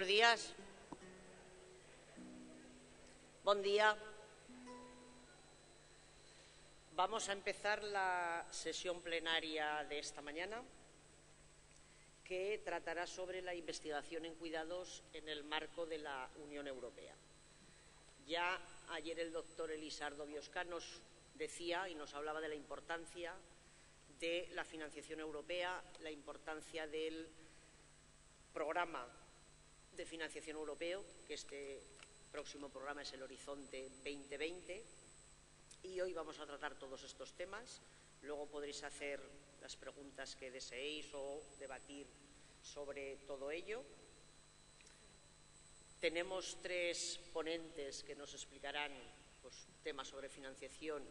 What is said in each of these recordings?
Buenos días. Buen día. Vamos a empezar la sesión plenaria de esta mañana, que tratará sobre la investigación en cuidados en el marco de la Unión Europea. Ya ayer el doctor Elisardo Biosca nos decía y nos hablaba de la importancia de la financiación europea, la importancia del programa de financiación europeo, que este próximo programa es el Horizonte 2020, y hoy vamos a tratar todos estos temas. Luego podréis hacer las preguntas que deseéis o debatir sobre todo ello. Tenemos tres ponentes que nos explicarán temas sobre financiación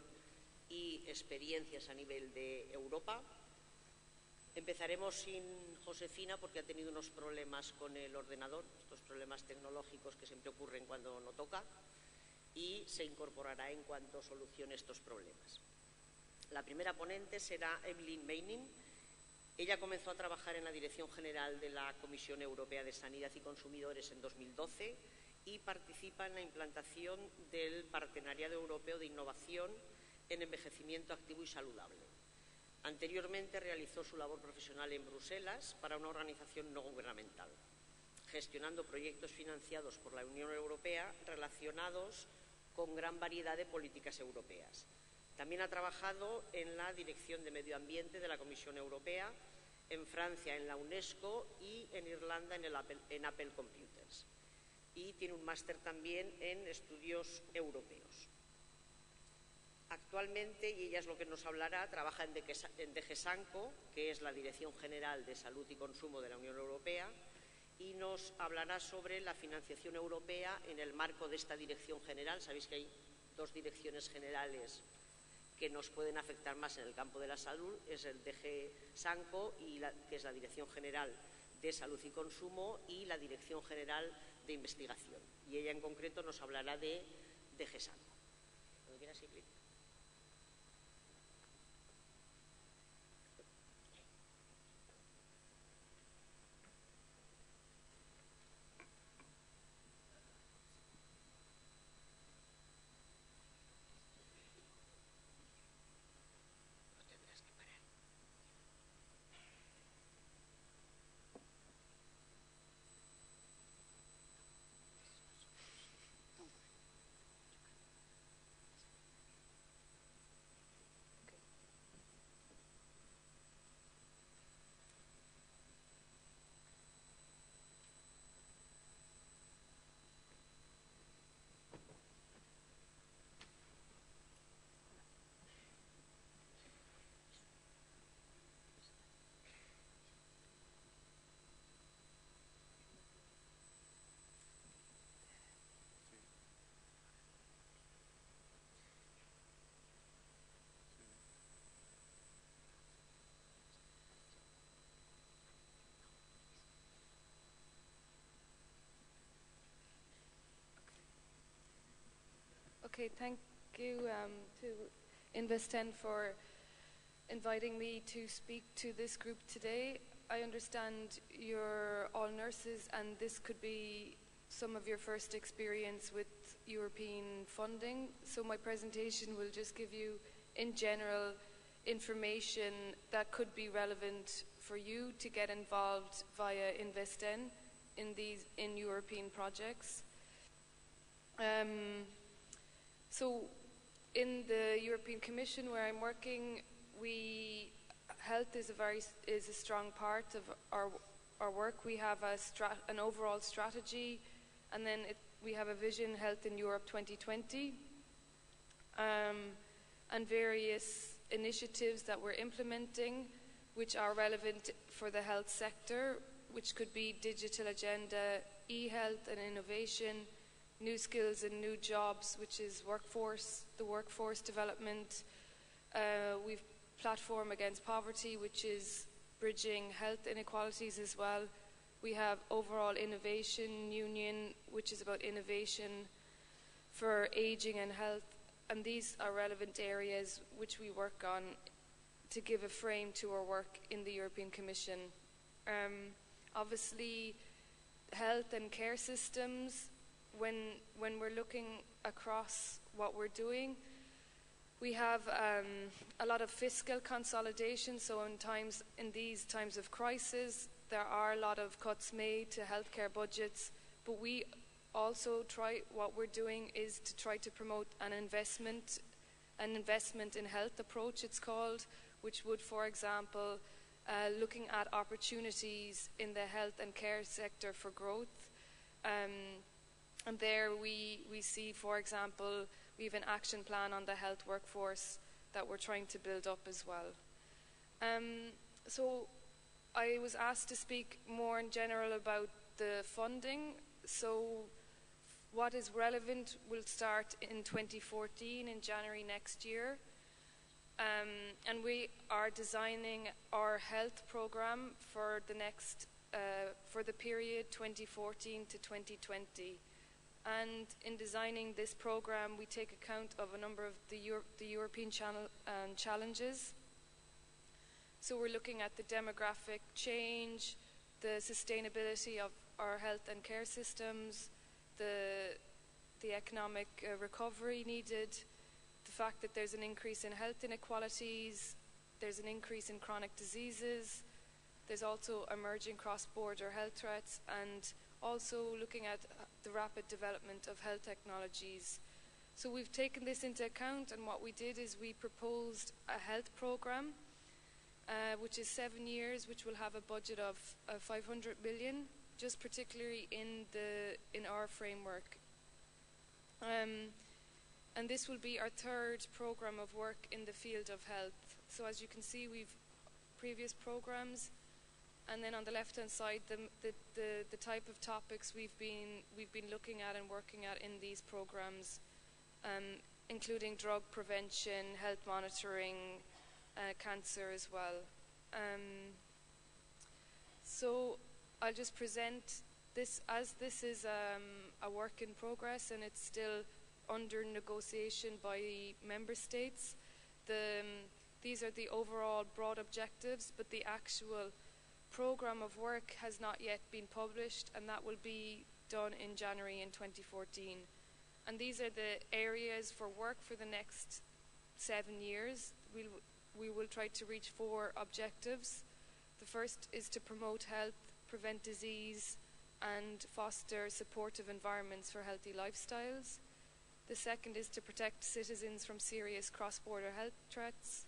y experiencias a nivel de Europa. Empezaremos sin Josefina porque ha tenido unos problemas con el ordenador, estos problemas tecnológicos que siempre ocurren cuando no toca, y se incorporará en cuanto solucione estos problemas. La primera ponente será Evelyn Meining. Ella comenzó a trabajar en la Dirección General de la Comisión Europea de Sanidad y Consumidores en 2012 y participa en la implantación del Partenariado Europeo de Innovación en Envejecimiento Activo y Saludable. Anteriormente realizó su labor profesional en Bruselas para una organización no gubernamental, gestionando proyectos financiados por la Unión Europea relacionados con gran variedad de políticas europeas. También ha trabajado en la Dirección de Medio Ambiente de la Comisión Europea, en Francia en la UNESCO y en Irlanda en Apple Computers. Y tiene un máster también en estudios europeos. Actualmente, y ella es lo que nos hablará, trabaja en DG Sanco, que es la Dirección General de Salud y Consumo de la Unión Europea, y nos hablará sobre la financiación europea en el marco de esta dirección general. Sabéis que hay dos direcciones generales que nos pueden afectar más en el campo de la salud, es el DG Sanco, que es la Dirección General de Salud y Consumo, y la Dirección General de Investigación. Y ella en concreto nos hablará de DG Sanco. ¿Cuando quieras, Ingrid? Okay, thank you to InvestN for inviting me to speak to this group today. I understand you're all nurses and this could be some of your first experience with European funding. So my presentation will just give you, in general, information that could be relevant for you to get involved via InvestN in European projects. So in the European Commission where I'm working, health is a strong part of our work. We have an overall strategy, and then we have a vision, Health in Europe 2020, and various initiatives that we're implementing which are relevant for the health sector, which could be digital agenda, e-health and innovation, new skills and new jobs, which is the workforce development. We've Platform Against Poverty, which is bridging health inequalities as well. We have Overall Innovation Union, which is about innovation for aging and health. And these are relevant areas which we work on to give a frame to our work in the European Commission. Obviously, health and care systems, when we're looking across what we're doing, we have a lot of fiscal consolidation. So in these times of crisis, there are a lot of cuts made to healthcare budgets, but we also what we're doing is to try to promote an investment in health approach, it's called, which would, for example, looking at opportunities in the health and care sector for growth. And there we see, for example, we have an action plan on the health workforce that we're trying to build up as well. So I was asked to speak more in general about the funding. So what is relevant will start in 2014, in January next year. And we are designing our health program for the next, for the period 2014 to 2020. And in designing this program, we take account of a number of the European challenges. So we're looking at the demographic change, the sustainability of our health and care systems, the economic recovery needed, the fact that there's an increase in health inequalities, there's an increase in chronic diseases, there's also emerging cross-border health threats, and also looking at the rapid development of health technologies. So we've taken this into account, and what we did is we proposed a health program, which is 7 years, which will have a budget of 500 million, just particularly in our framework. And this will be our third program of work in the field of health. So as you can see, we've previous programs, and then on the left-hand side, the type of topics we've been looking at and working at in these programs, including drug prevention, health monitoring, cancer as well. So I'll just present this, as this is a work in progress and it's still under negotiation by member states. These are the overall broad objectives, but the actual program of work has not yet been published, and that will be done in January in 2014. And these are the areas for work for the next 7 years. We will try to reach 4 objectives. The first is to promote health, prevent disease, and foster supportive environments for healthy lifestyles. The second is to protect citizens from serious cross-border health threats.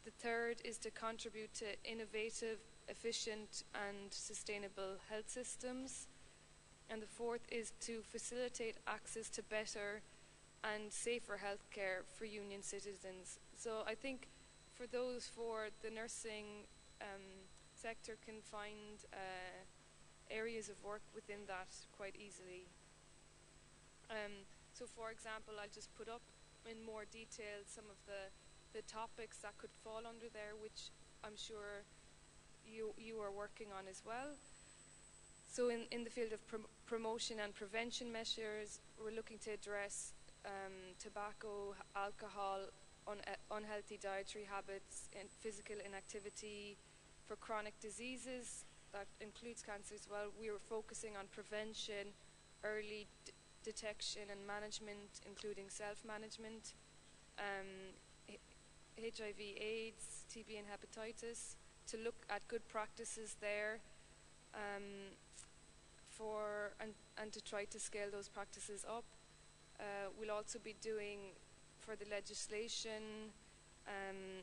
The third is to contribute to innovative, efficient, and sustainable health systems. And the fourth is to facilitate access to better and safer healthcare for union citizens. So I think for those for the nursing sector can find areas of work within that quite easily. So for example, I'll just put up in more detail some of the topics that could fall under there, which I'm sure you are working on as well. So in the field of promotion and prevention measures, we're looking to address tobacco, alcohol, unhealthy dietary habits, and physical inactivity. For chronic diseases, that includes cancer as well, we are focusing on prevention, early detection and management, including self-management, HIV, AIDS, TB and hepatitis, to look at good practices there and to try to scale those practices up. We'll also be doing for the legislation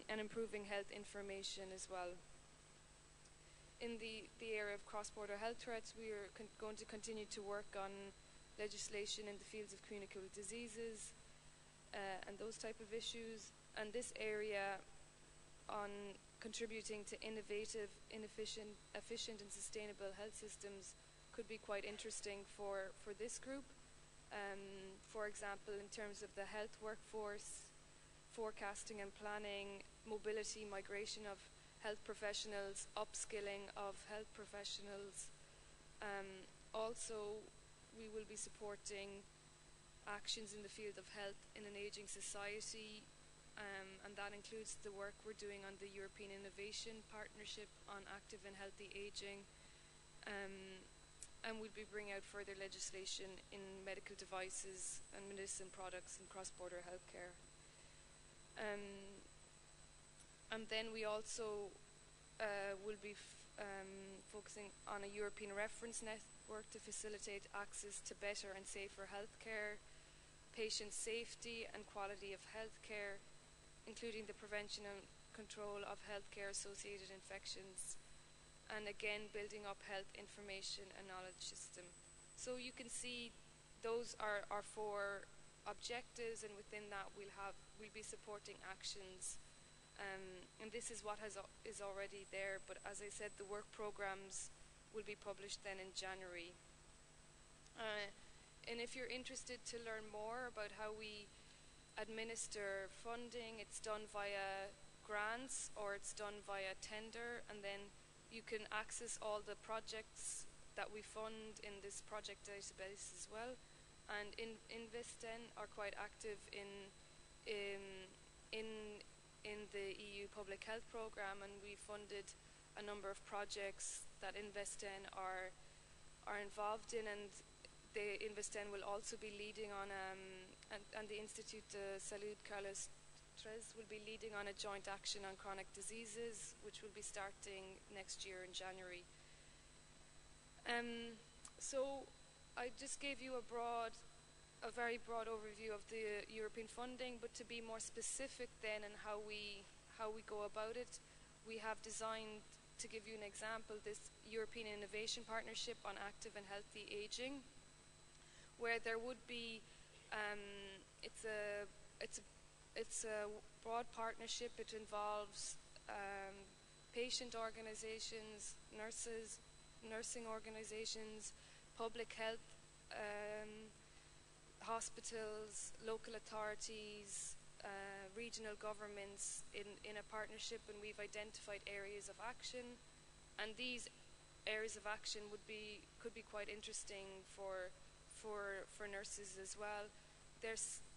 and improving health information as well. In the area of cross-border health threats, we are going to continue to work on legislation in the fields of communicable diseases and those type of issues. And this area on contributing to innovative, efficient and sustainable health systems could be quite interesting for this group. For example, in terms of the health workforce, forecasting and planning, mobility, migration of health professionals, upskilling of health professionals. Also, we will be supporting actions in the field of health in an aging society, and that includes the work we're doing on the European Innovation Partnership on active and healthy aging, and we'll be bringing out further legislation in medical devices and medicine products and cross-border healthcare. And then we also will be focusing on a European reference network to facilitate access to better and safer healthcare, patient safety and quality of healthcare, including the prevention and control of healthcare-associated infections, and again building up health information and knowledge system. So you can see those are our 4 objectives, and within that we'll be supporting actions, and this is what is already there, but as I said, the work programs will be published then in January. And if you're interested to learn more about how we administer funding, it's done via grants or it's done via tender, and then you can access all the projects that we fund in this project database as well. And Invest10 are quite active in the EU Public Health Programme, and we funded a number of projects that Invest10 are involved in, and the Invest10 will also be leading on, and the Institut de Salud Carlos III will be leading on a joint action on chronic diseases, which will be starting next year in January. So I just gave you a very broad overview of the European funding, but to be more specific then and how we go about it, we have designed, to give you an example, this European Innovation Partnership on Active and Healthy Aging, where there would be, it's a broad partnership. It involves patient organizations, nurses, nursing organizations, public health, hospitals, local authorities, regional governments in a partnership, and we've identified areas of action, and these areas of action could be quite interesting for nurses as well.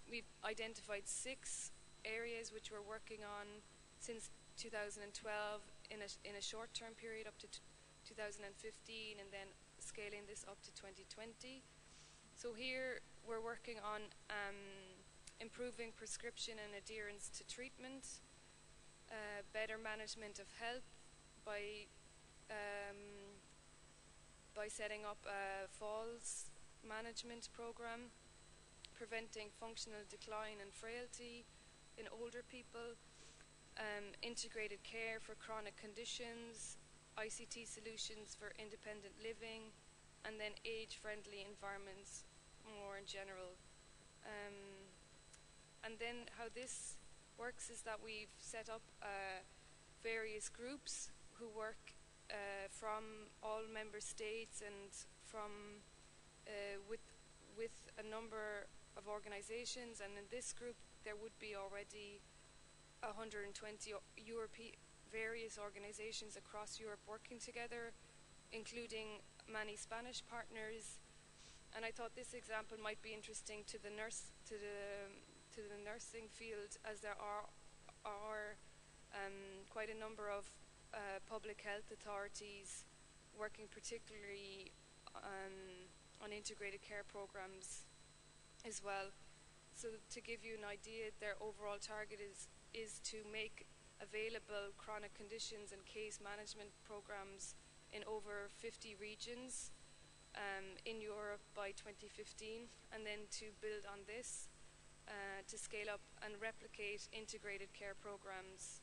We've identified 6 areas which we're working on since 2012 in a short-term period up to 2015, and then scaling this up to 2020. So here we're working on improving prescription and adherence to treatment, better management of health by setting up a falls management program, preventing functional decline and frailty in older people, integrated care for chronic conditions, ICT solutions for independent living, and then age-friendly environments more in general. And then how this works is that we've set up various groups who work from all member states and from with a number of organizations, and in this group there would be already 120 various organizations across Europe working together, including many Spanish partners. And I thought this example might be interesting to the nursing field, as there are quite a number of public health authorities working particularly on integrated care programs as well. So to give you an idea, their overall target is to make available chronic conditions and case management programs in over 50 regions in Europe by 2015, and then to build on this, to scale up and replicate integrated care programs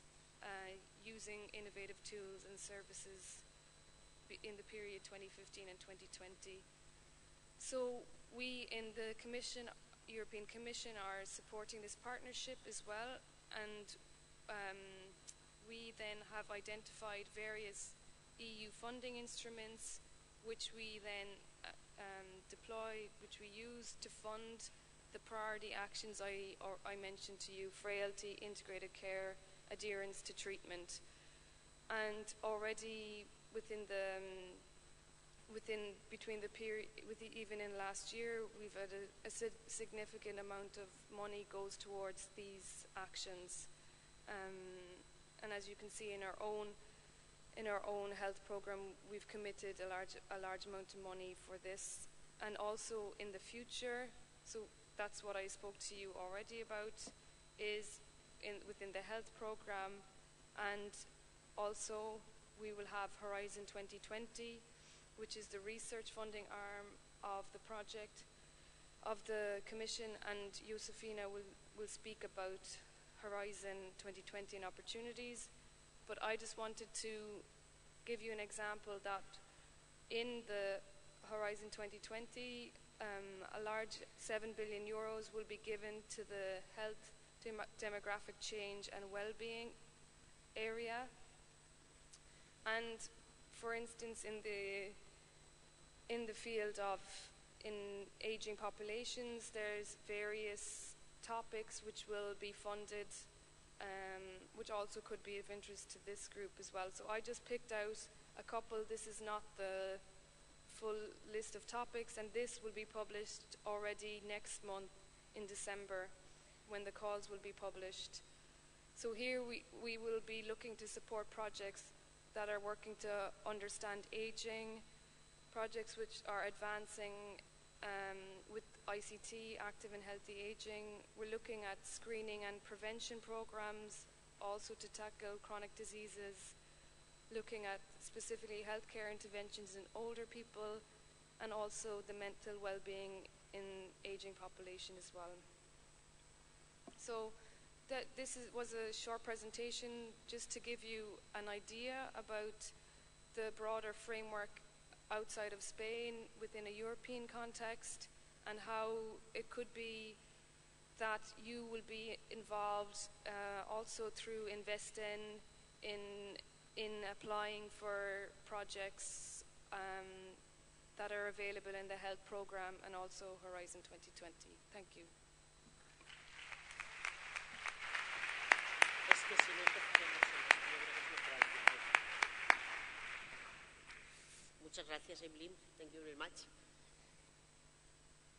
using innovative tools and services in the period 2015 and 2020. So we in the Commission, European Commission, are supporting this partnership as well, and we then have identified various EU funding instruments which we then deploy, which we use to fund the priority actions I mentioned to you: frailty, integrated care, adherence to treatment. And already even in last year, we've had a significant amount of money goes towards these actions. And as you can see in our own in our own health program, we've committed a large amount of money for this, and also in the future. So that's what I spoke to you already about, is within the health program, and also we will have Horizon 2020, which is the research funding arm of the project of the Commission, and Josefina will speak about Horizon 2020 and opportunities. But I just wanted to give you an example that in the Horizon 2020, a large €7 billion will be given to the health, demographic change and well-being area. And for instance, in the field of aging populations, there's various topics which will be funded, which also could be of interest to this group as well. So I just picked out a couple. This is not the full list of topics, and this will be published already next month in December when the calls will be published. So here we will be looking to support projects that are working to understand aging, projects which are advancing with ICT, active and healthy aging. We're looking at screening and prevention programs, also to tackle chronic diseases, looking at specifically healthcare interventions in older people, and also the mental well-being in aging population as well. So this was a short presentation just to give you an idea about the broader framework outside of Spain within a European context, and how it could be that you will be involved also through Investen in applying for projects that are available in the health program and also Horizon 2020. Thank you. Muchas gracias, Evelyn. Thank you very much.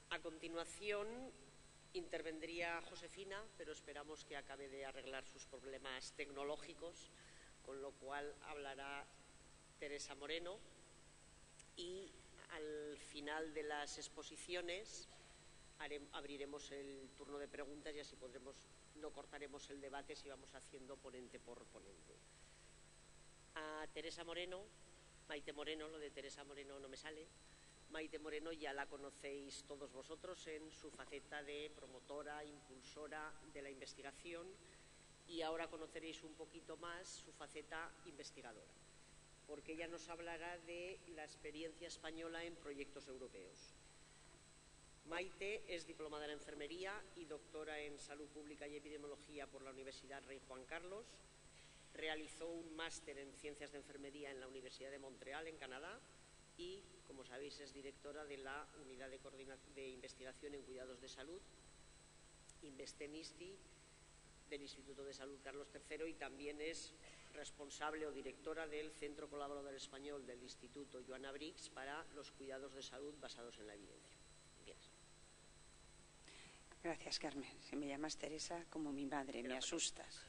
A continuación intervendría Josefina, pero esperamos que acabe de arreglar sus problemas tecnológicos, con lo cual hablará Teresa Moreno, y al final de las exposiciones abriremos el turno de preguntas y así no cortaremos el debate si vamos haciendo ponente por ponente. A Teresa Moreno, Maite Moreno, lo de Teresa Moreno no me sale. Maite Moreno ya la conocéis todos vosotros en su faceta de promotora, impulsora de la investigación, y ahora conoceréis un poquito más su faceta investigadora, porque ella nos hablará de la experiencia española en proyectos europeos. Maite es diplomada en enfermería y doctora en salud pública y epidemiología por la Universidad Rey Juan Carlos. Realizó un máster en ciencias de enfermería en la Universidad de Montreal, en Canadá, y, como sabéis, es directora de la Unidad de Investigación en Cuidados de Salud, Investen-ISTI, del Instituto de Salud Carlos III, y también es responsable o directora del Centro Colaborador Español del Instituto Joana Briggs para los cuidados de salud basados en la evidencia. Bien. Gracias, Carmen. Si me llamas Teresa, como mi madre, me asustas.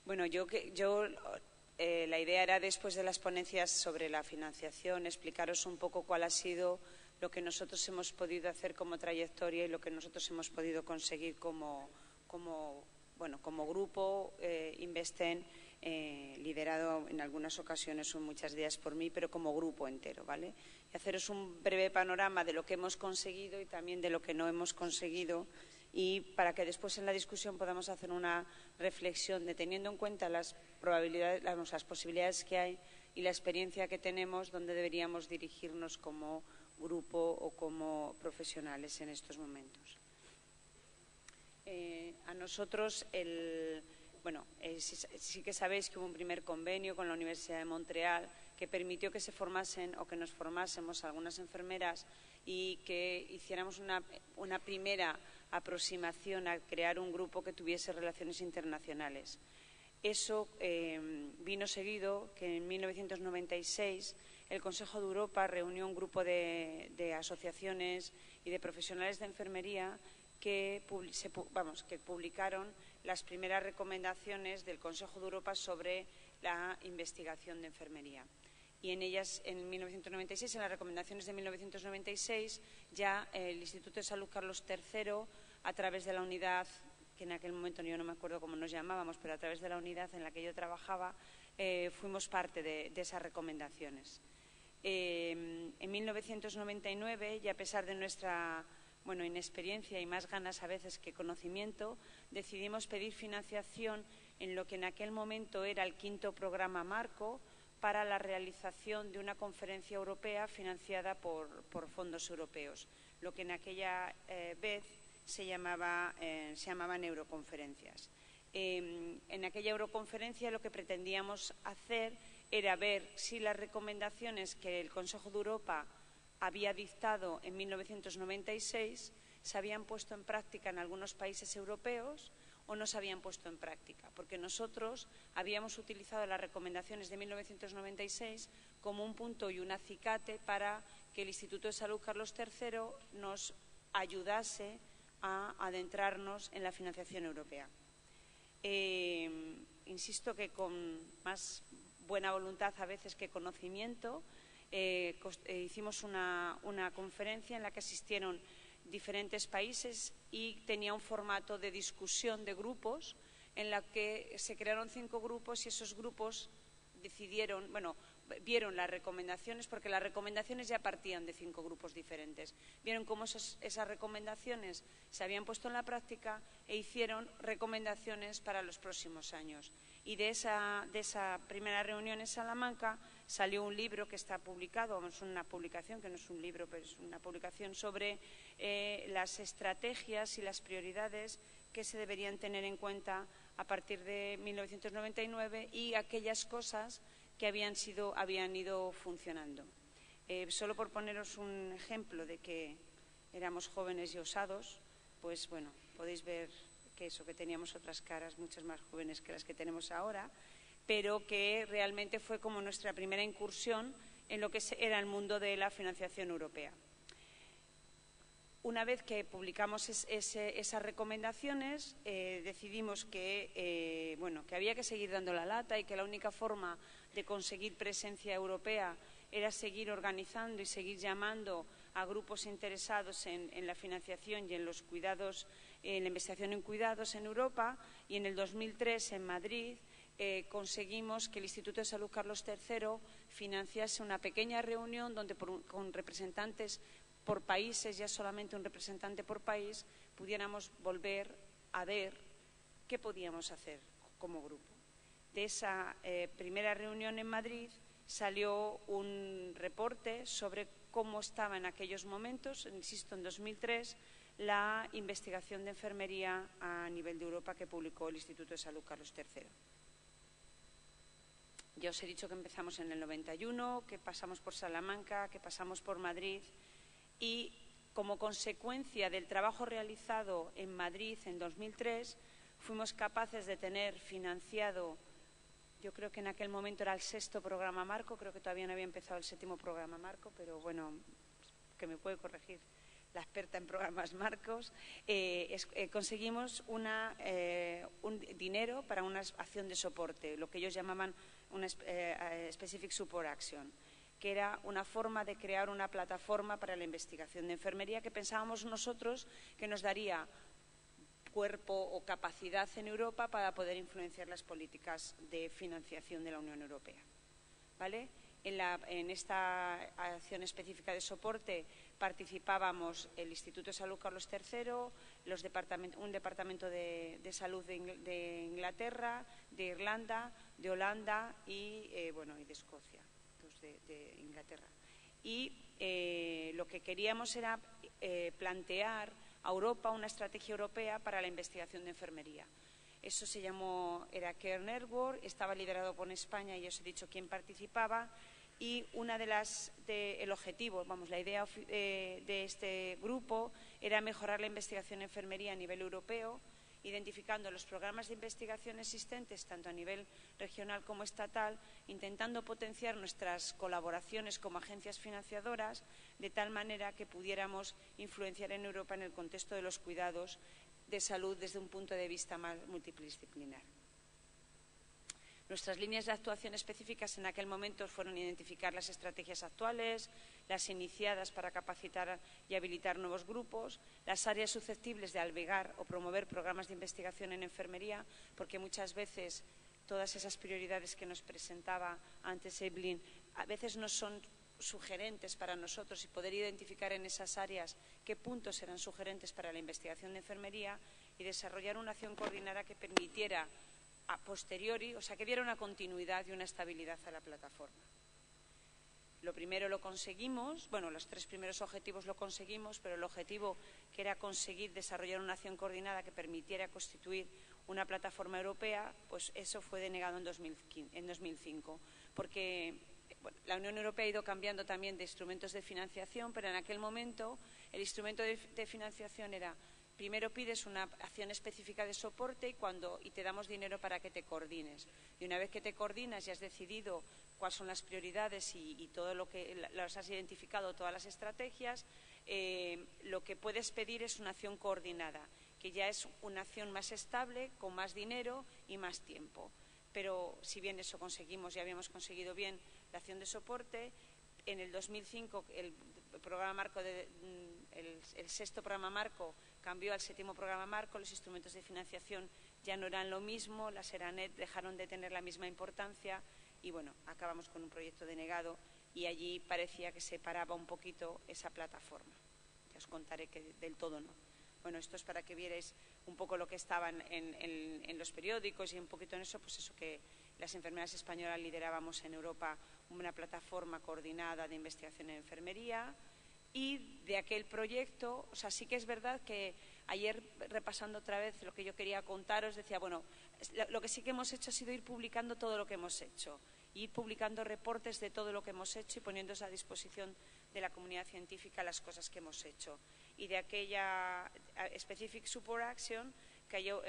Bueno, la idea era, después de las ponencias sobre la financiación, explicaros un poco cuál ha sido lo que nosotros hemos podido hacer como trayectoria y lo que nosotros hemos podido conseguir como grupo Investen, liderado en algunas ocasiones o en muchas días por mí, pero como grupo entero, ¿vale? Y haceros un breve panorama de lo que hemos conseguido y también de lo que no hemos conseguido, y para que después en la discusión podamos hacer una reflexión de, teniendo en cuenta las posibilidades que hay y la experiencia que tenemos, dónde deberíamos dirigirnos como grupo o como profesionales en estos momentos. A nosotros, sí que sabéis que hubo un primer convenio con la Universidad de Montreal que permitió que se formasen o que nos formásemos algunas enfermeras y que hiciéramos una primera aproximación a crear un grupo que tuviese relaciones internacionales. Eso vino seguido que en 1996 el Consejo de Europa reunió un grupo de asociaciones y de profesionales de enfermería que publicaron las primeras recomendaciones del Consejo de Europa sobre la investigación de enfermería. Y en ellas, en 1996, en las recomendaciones de 1996, ya el Instituto de Salud Carlos III, a través de la unidad, que en aquel momento yo no me acuerdo cómo nos llamábamos, pero a través de la unidad en la que yo trabajaba, fuimos parte de esas recomendaciones. En 1999, y a pesar de nuestra inexperiencia y más ganas a veces que conocimiento, decidimos pedir financiación en lo que en aquel momento era el 5º programa marco para la realización de una conferencia europea financiada por fondos europeos, lo que en aquella vez se llamaban euroconferencias. En aquella euroconferencia lo que pretendíamos hacer era ver si las recomendaciones que el Consejo de Europa había dictado en 1996 se habían puesto en práctica en algunos países europeos o no se habían puesto en práctica, porque nosotros habíamos utilizado las recomendaciones de 1996 como un punto y un acicate para que el Instituto de Salud Carlos III nos ayudase a adentrarnos en la financiación europea. Insisto que con más buena voluntad a veces que conocimiento, hicimos una conferencia en la que asistieron diferentes países y tenía un formato de discusión de grupos en la que se crearon 5 grupos y esos grupos vieron las recomendaciones, porque las recomendaciones ya partían de 5 grupos diferentes. Vieron cómo esas recomendaciones se habían puesto en la práctica e hicieron recomendaciones para los próximos años. Y de esa primera reunión en Salamanca salió un libro que está publicado, es una publicación que no es un libro, pero es una publicación sobre las estrategias y las prioridades que se deberían tener en cuenta a partir de 1999 y aquellas cosas que habían ido funcionando. Solo por poneros un ejemplo de que éramos jóvenes y osados, pues bueno, podéis ver que teníamos otras caras muchas más jóvenes que las que tenemos ahora, pero que realmente fue como nuestra primera incursión en lo que era el mundo de la financiación europea. Una vez que publicamos esas recomendaciones, decidimos que había que seguir dando la lata y que la única forma de conseguir presencia europea era seguir organizando y seguir llamando a grupos interesados en la financiación y en los cuidados, en la investigación en cuidados en Europa. Y en el 2003, en Madrid, conseguimos que el Instituto de Salud Carlos III financiase una pequeña reunión donde con representantes por países, ya solamente un representante por país, pudiéramos volver a ver qué podíamos hacer como grupo. De esa primera reunión en Madrid salió un reporte sobre cómo estaba en aquellos momentos, insisto, en 2003, la investigación de enfermería a nivel de Europa que publicó el Instituto de Salud Carlos III. Ya os he dicho que empezamos en el 91, que pasamos por Salamanca, que pasamos por Madrid y como consecuencia del trabajo realizado en Madrid en 2003 fuimos capaces de tener financiado, yo creo que en aquel momento era el 6º programa marco, creo que todavía no había empezado el 7º programa marco, pero bueno, que me puede corregir la experta en programas marcos, conseguimos un dinero para una acción de soporte, lo que ellos llamaban una Specific Support Action, que era una forma de crear una plataforma para la investigación de enfermería que pensábamos nosotros que nos daría cuerpo o capacidad en Europa para poder influenciar las políticas de financiación de la Unión Europea. ¿Vale? En esta acción específica de soporte participábamos el Instituto de Salud Carlos III, un departamento de salud de Inglaterra, de Irlanda, de Holanda y de Escocia, de Inglaterra. Y lo que queríamos era plantear a Europa una estrategia europea para la investigación de enfermería. Eso era Care Network, estaba liderado por España y os he dicho quién participaba. Y el objetivo, la idea de este grupo era mejorar la investigación en enfermería a nivel europeo, identificando los programas de investigación existentes, tanto a nivel regional como estatal, intentando potenciar nuestras colaboraciones como agencias financiadoras, de tal manera que pudiéramos influenciar en Europa en el contexto de los cuidados de salud desde un punto de vista más multidisciplinar. Nuestras líneas de actuación específicas en aquel momento fueron identificar las estrategias actuales, las iniciadas para capacitar y habilitar nuevos grupos, las áreas susceptibles de albergar o promover programas de investigación en enfermería, porque muchas veces todas esas prioridades que nos presentaba antes Evelyn a veces no son sugerentes para nosotros, y poder identificar en esas áreas qué puntos eran sugerentes para la investigación de enfermería y desarrollar una acción coordinada que permitiera a posteriori, o sea, que diera una continuidad y una estabilidad a la plataforma. Lo primero lo conseguimos, bueno, los 3 primeros objetivos lo conseguimos, pero el objetivo que era conseguir desarrollar una acción coordinada que permitiera constituir una plataforma europea, pues eso fue denegado en 2005, porque bueno, la Unión Europea ha ido cambiando también de instrumentos de financiación, pero en aquel momento el instrumento de financiación era: primero pides una acción específica de soporte y te damos dinero para que te coordines. Y una vez que te coordinas y has decidido cuáles son las prioridades y todo lo que las has identificado, todas las estrategias, lo que puedes pedir es una acción coordinada, que ya es una acción más estable, con más dinero y más tiempo. Pero si bien eso conseguimos, ya habíamos conseguido bien la acción de soporte, en el 2005 el programa marco el 6º programa marco cambió al 7º programa marco, los instrumentos de financiación ya no eran lo mismo, las ERANET dejaron de tener la misma importancia y bueno, acabamos con un proyecto denegado y allí parecía que se paraba un poquito esa plataforma. Ya os contaré que del todo no. Bueno, esto es para que vierais un poco lo que estaban en los periódicos y un poquito en eso, pues eso, que las enfermeras españolas liderábamos en Europa una plataforma coordinada de investigación en enfermería. Y de aquel proyecto, o sea, sí que es verdad que ayer, repasando otra vez lo que yo quería contaros, decía, bueno, lo que sí que hemos hecho ha sido ir publicando todo lo que hemos hecho, ir publicando reportes de todo lo que hemos hecho y poniéndose a disposición de la comunidad científica las cosas que hemos hecho. Y de aquella Specific Support Action,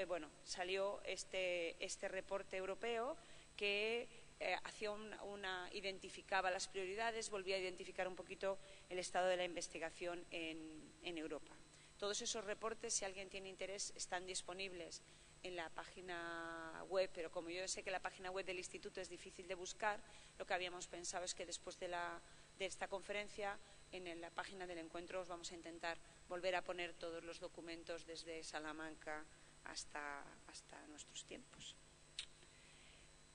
bueno, salió este reporte europeo que identificaba las prioridades, volvía a identificar un poquito el estado de la investigación en Europa. Todos esos reportes, si alguien tiene interés, están disponibles en la página web, pero como yo sé que la página web del instituto es difícil de buscar, lo que habíamos pensado es que después de esta conferencia, en la página del encuentro os vamos a intentar volver a poner todos los documentos desde Salamanca hasta nuestros tiempos.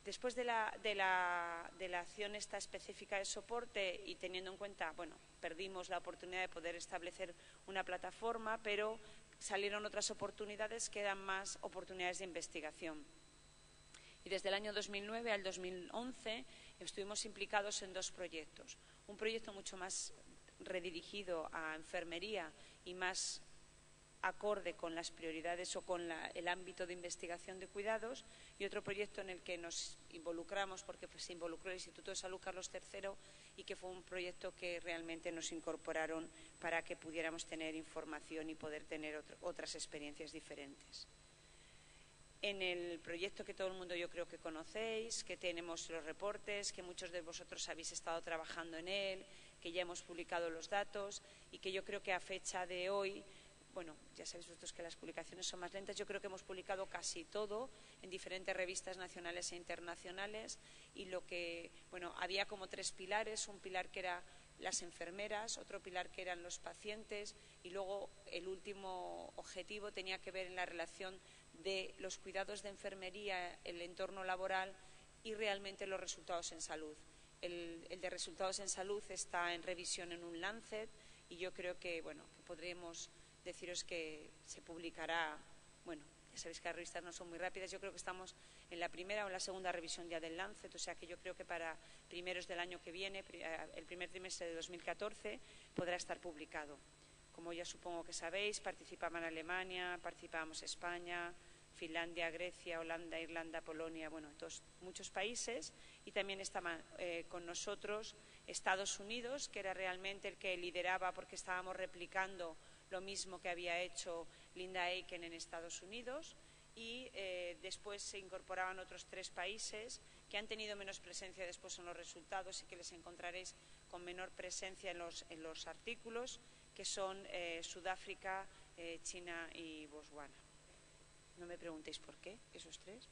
Después de la acción esta específica de soporte y teniendo en cuenta, bueno, perdimos la oportunidad de poder establecer una plataforma, pero salieron otras oportunidades que eran más oportunidades de investigación. Y desde el año 2009 al 2011 estuvimos implicados en 2 proyectos. Un proyecto mucho más redirigido a enfermería y más acorde con las prioridades o con el ámbito de investigación de cuidados, y otro proyecto en el que nos involucramos porque se involucró el Instituto de Salud Carlos III y que fue un proyecto que realmente nos incorporaron para que pudiéramos tener información y poder tener otras experiencias diferentes. En el proyecto que todo el mundo yo creo que conocéis, que tenemos los reportes, que muchos de vosotros habéis estado trabajando en él, que ya hemos publicado los datos y que yo creo que a fecha de hoy, bueno, ya sabéis vosotros que las publicaciones son más lentas, yo creo que hemos publicado casi todo en diferentes revistas nacionales e internacionales y bueno, había como 3 pilares, un pilar que era las enfermeras, otro pilar que eran los pacientes y luego el último objetivo tenía que ver en la relación de los cuidados de enfermería, el entorno laboral y realmente los resultados en salud. El de resultados en salud está en revisión en un Lancet y yo creo que, bueno, que podremos deciros que se publicará, bueno, ya sabéis que las revistas no son muy rápidas, yo creo que estamos en la primera o en la segunda revisión ya del Lancet, o sea que yo creo que para primeros del año que viene, el primer trimestre de 2014, podrá estar publicado. Como ya supongo que sabéis, participaban Alemania, participábamos España, Finlandia, Grecia, Holanda, Irlanda, Polonia, bueno, muchos países, y también estaban con nosotros Estados Unidos, que era realmente el que lideraba porque estábamos replicando lo mismo que había hecho Linda Aiken en Estados Unidos, y después se incorporaban otros 3 países que han tenido menos presencia después en los resultados y que les encontraréis con menor presencia en los artículos, que son Sudáfrica, China y Botswana. No me preguntéis por qué, esos 3,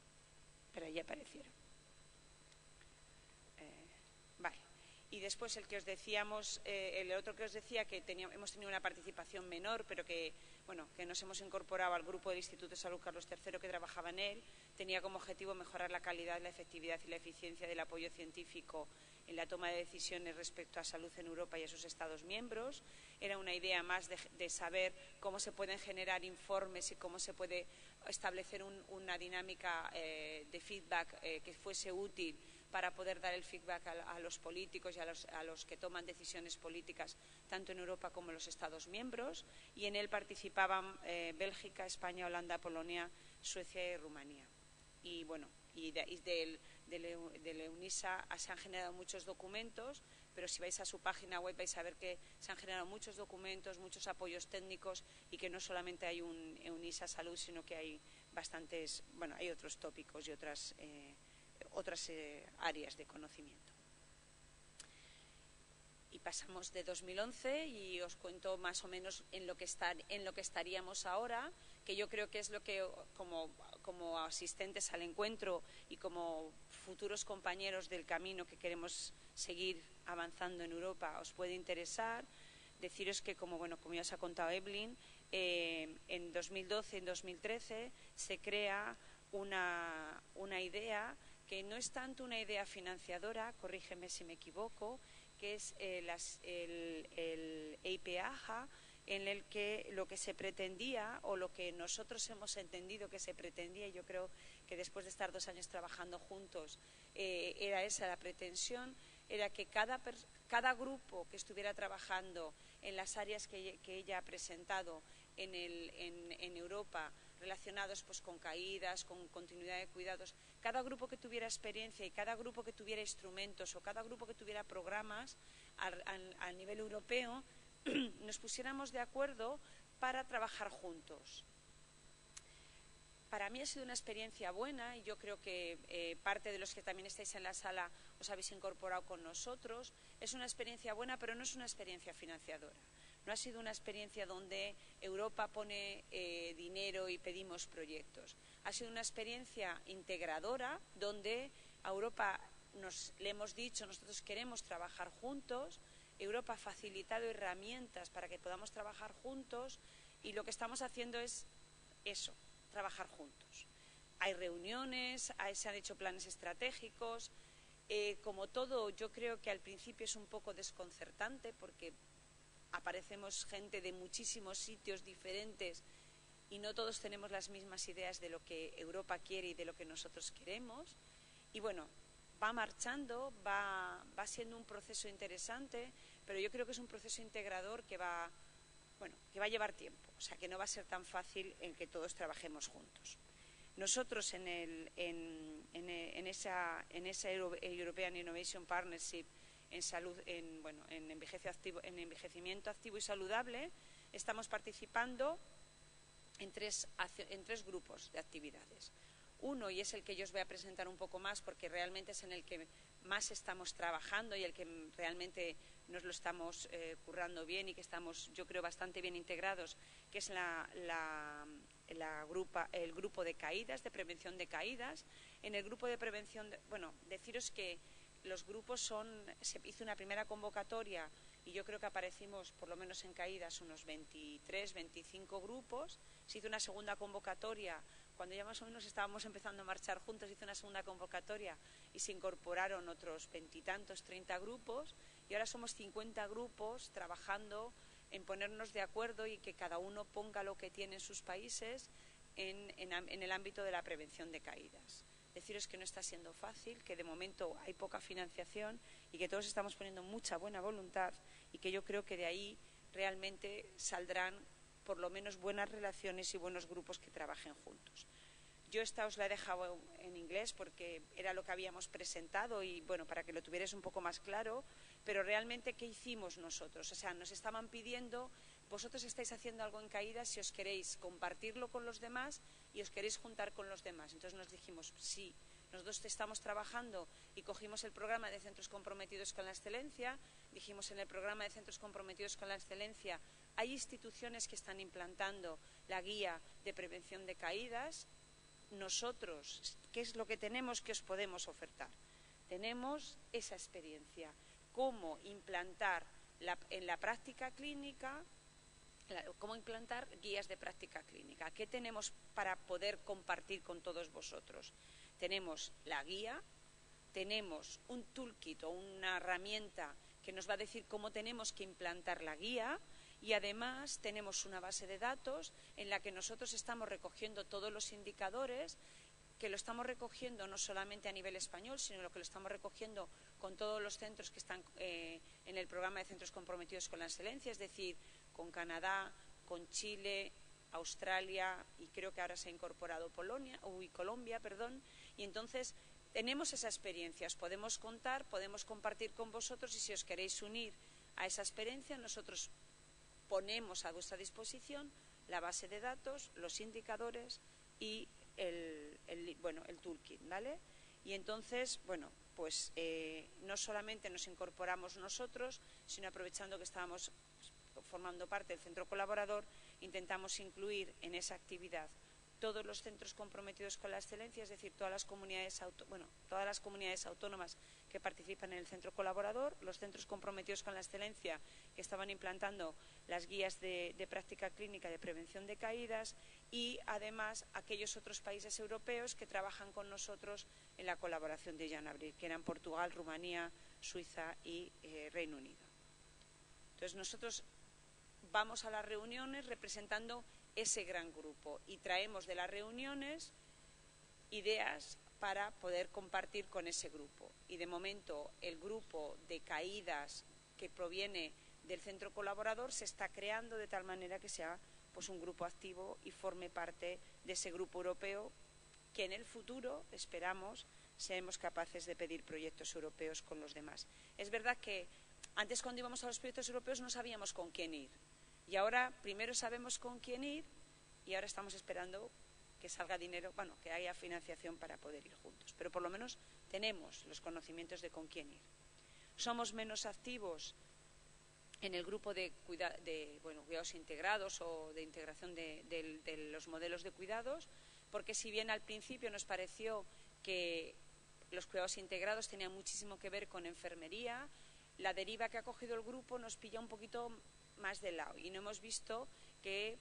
pero ahí aparecieron. Y después el que os decíamos, el otro que os decía que hemos tenido una participación menor, pero que, bueno, que nos hemos incorporado al grupo del Instituto de Salud Carlos III que trabajaba en él, tenía como objetivo mejorar la calidad, la efectividad y la eficiencia del apoyo científico en la toma de decisiones respecto a salud en Europa y a sus Estados miembros. Era una idea más de saber cómo se pueden generar informes y cómo se puede establecer una dinámica de feedback que fuese útil para poder dar el feedback a los políticos y a los que toman decisiones políticas, tanto en Europa como en los Estados miembros. Y en él participaban Bélgica, España, Holanda, Polonia, Suecia y Rumanía. Y bueno, del EUNISA se han generado muchos documentos, pero si vais a su página web vais a ver que se han generado muchos documentos, muchos apoyos técnicos y que no solamente hay un EUNISA Salud, sino que hay bastantes, bueno, hay otros tópicos y otras áreas de conocimiento. Y pasamos de 2011 y os cuento más o menos en lo que estaríamos ahora, que yo creo que es lo que como asistentes al encuentro y como futuros compañeros del camino que queremos seguir avanzando en Europa os puede interesar. Deciros que, como ya os ha contado Evelyn, en 2012 y en 2013 se crea una idea que no es tanto una idea financiadora, corrígeme si me equivoco, que es el EIP-AHA, en el que lo que se pretendía, o lo que nosotros hemos entendido que se pretendía, y yo creo que después de estar 2 años trabajando juntos, era esa la pretensión, era que cada grupo que estuviera trabajando en las áreas que ella ha presentado en Europa, relacionados pues con caídas, con continuidad de cuidados, cada grupo que tuviera experiencia y cada grupo que tuviera instrumentos o cada grupo que tuviera programas a nivel europeo, nos pusiéramos de acuerdo para trabajar juntos. Para mí ha sido una experiencia buena y yo creo que parte de los que también estáis en la sala os habéis incorporado con nosotros. Es una experiencia buena, pero no es una experiencia financiadora. No ha sido una experiencia donde Europa pone dinero y pedimos proyectos. Ha sido una experiencia integradora donde a Europa le hemos dicho, nosotros queremos trabajar juntos. Europa ha facilitado herramientas para que podamos trabajar juntos y lo que estamos haciendo es eso, trabajar juntos. Hay reuniones, se han hecho planes estratégicos. Como todo, yo creo que al principio es un poco desconcertante porque aparecemos gente de muchísimos sitios diferentes y no todos tenemos las mismas ideas de lo que Europa quiere y de lo que nosotros queremos. Y bueno, va marchando, va siendo un proceso interesante, pero yo creo que es un proceso integrador que va a llevar tiempo, o sea que no va a ser tan fácil en que todos trabajemos juntos. Nosotros en esa European Innovation Partnership en salud, en envejecimiento activo y saludable, estamos participando en tres grupos de actividades. Uno, y es el que yo os voy a presentar un poco más porque realmente es en el que más estamos trabajando y el que realmente nos lo estamos currando bien y que estamos, yo creo, bastante bien integrados, que es el grupo de caídas, de prevención de caídas. En el grupo de prevención, deciros que los grupos se hizo una primera convocatoria y yo creo que aparecimos, por lo menos en caídas, unos 23, 25 grupos. Se hizo una segunda convocatoria, cuando ya más o menos estábamos empezando a marchar juntos, hizo una segunda convocatoria y se incorporaron otros 20 y tantos, 30 grupos, y ahora somos 50 grupos trabajando en ponernos de acuerdo y que cada uno ponga lo que tiene en sus países en el ámbito de la prevención de caídas. Deciros que no está siendo fácil, que de momento hay poca financiación y que todos estamos poniendo mucha buena voluntad y que yo creo que de ahí realmente saldrán por lo menos buenas relaciones y buenos grupos que trabajen juntos. Yo esta os la he dejado en inglés porque era lo que habíamos presentado y para que lo tuvierais un poco más claro, pero realmente ¿qué hicimos nosotros? O sea, nos estaban pidiendo, vosotros estáis haciendo algo en caídas, si os queréis compartirlo con los demás y os queréis juntar con los demás. Entonces nos dijimos, sí, nosotros estamos trabajando y cogimos el programa de Centros Comprometidos con la Excelencia, dijimos en el programa de Centros Comprometidos con la Excelencia hay instituciones que están implantando la guía de prevención de caídas. Nosotros, ¿qué es lo que tenemos que os podemos ofertar? Tenemos esa experiencia. cómo implantar en la práctica clínica, cómo implantar guías de práctica clínica. ¿Qué tenemos para poder compartir con todos vosotros? Tenemos la guía, tenemos un toolkit o una herramienta que nos va a decir cómo tenemos que implantar la guía, y además tenemos una base de datos en la que nosotros estamos recogiendo todos los indicadores, que lo estamos recogiendo no solamente a nivel español, sino que lo estamos recogiendo con todos los centros que están en el programa de centros comprometidos con la excelencia, es decir, con Canadá, con Chile, Australia, y creo que ahora se ha incorporado Colombia, y entonces tenemos esas experiencias, podemos contar, podemos compartir con vosotros, y si os queréis unir a esa experiencia, nosotros ponemos a vuestra disposición la base de datos, los indicadores y el toolkit, ¿vale? Y entonces, bueno, pues no solamente nos incorporamos nosotros, sino aprovechando que estábamos formando parte del centro colaborador, intentamos incluir en esa actividad todos los centros comprometidos con la excelencia, es decir, todas las comunidades autónomas que participan en el centro colaborador, los centros comprometidos con la excelencia que estaban implantando las guías de práctica clínica de prevención de caídas, y además aquellos otros países europeos que trabajan con nosotros en la colaboración de Jan Abril, que eran Portugal, Rumanía, Suiza y Reino Unido. Entonces nosotros vamos a las reuniones representando ese gran grupo y traemos de las reuniones ideas para poder compartir con ese grupo. Y de momento el grupo de caídas que proviene del centro colaborador se está creando de tal manera que sea pues un grupo activo y forme parte de ese grupo europeo, que en el futuro esperamos seamos capaces de pedir proyectos europeos con los demás. Es verdad que antes, cuando íbamos a los proyectos europeos, no sabíamos con quién ir. Y ahora primero sabemos con quién ir, y ahora estamos esperando que salga dinero, bueno, que haya financiación para poder ir juntos. Pero por lo menos tenemos los conocimientos de con quién ir. Somos menos activos en el grupo de cuidados integrados o de integración de los modelos de cuidados, porque si bien al principio nos pareció que los cuidados integrados tenían muchísimo que ver con enfermería, la deriva que ha cogido el grupo nos pilla un poquito más de lado y no hemos visto que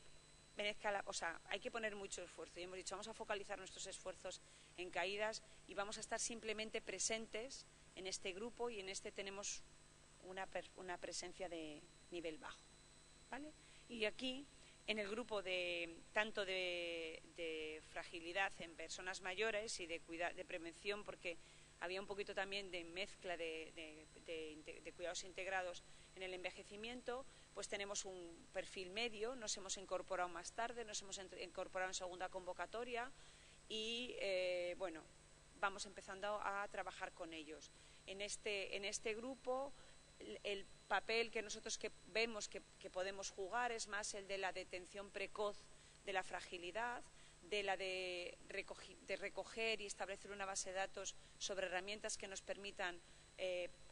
merezca hay que poner mucho esfuerzo, y hemos dicho vamos a focalizar nuestros esfuerzos en caídas y vamos a estar simplemente presentes en este grupo, y en este tenemos una presencia de nivel bajo, ¿vale? Y aquí en el grupo tanto de fragilidad en personas mayores y de prevención, porque había un poquito también de mezcla de cuidados integrados en el envejecimiento, pues tenemos un perfil medio, nos hemos incorporado más tarde, nos hemos incorporado en segunda convocatoria y, vamos empezando a trabajar con ellos. En este grupo, el papel que nosotros vemos que podemos jugar es más el de la detención precoz de la fragilidad, de recoger y establecer una base de datos sobre herramientas que nos permitan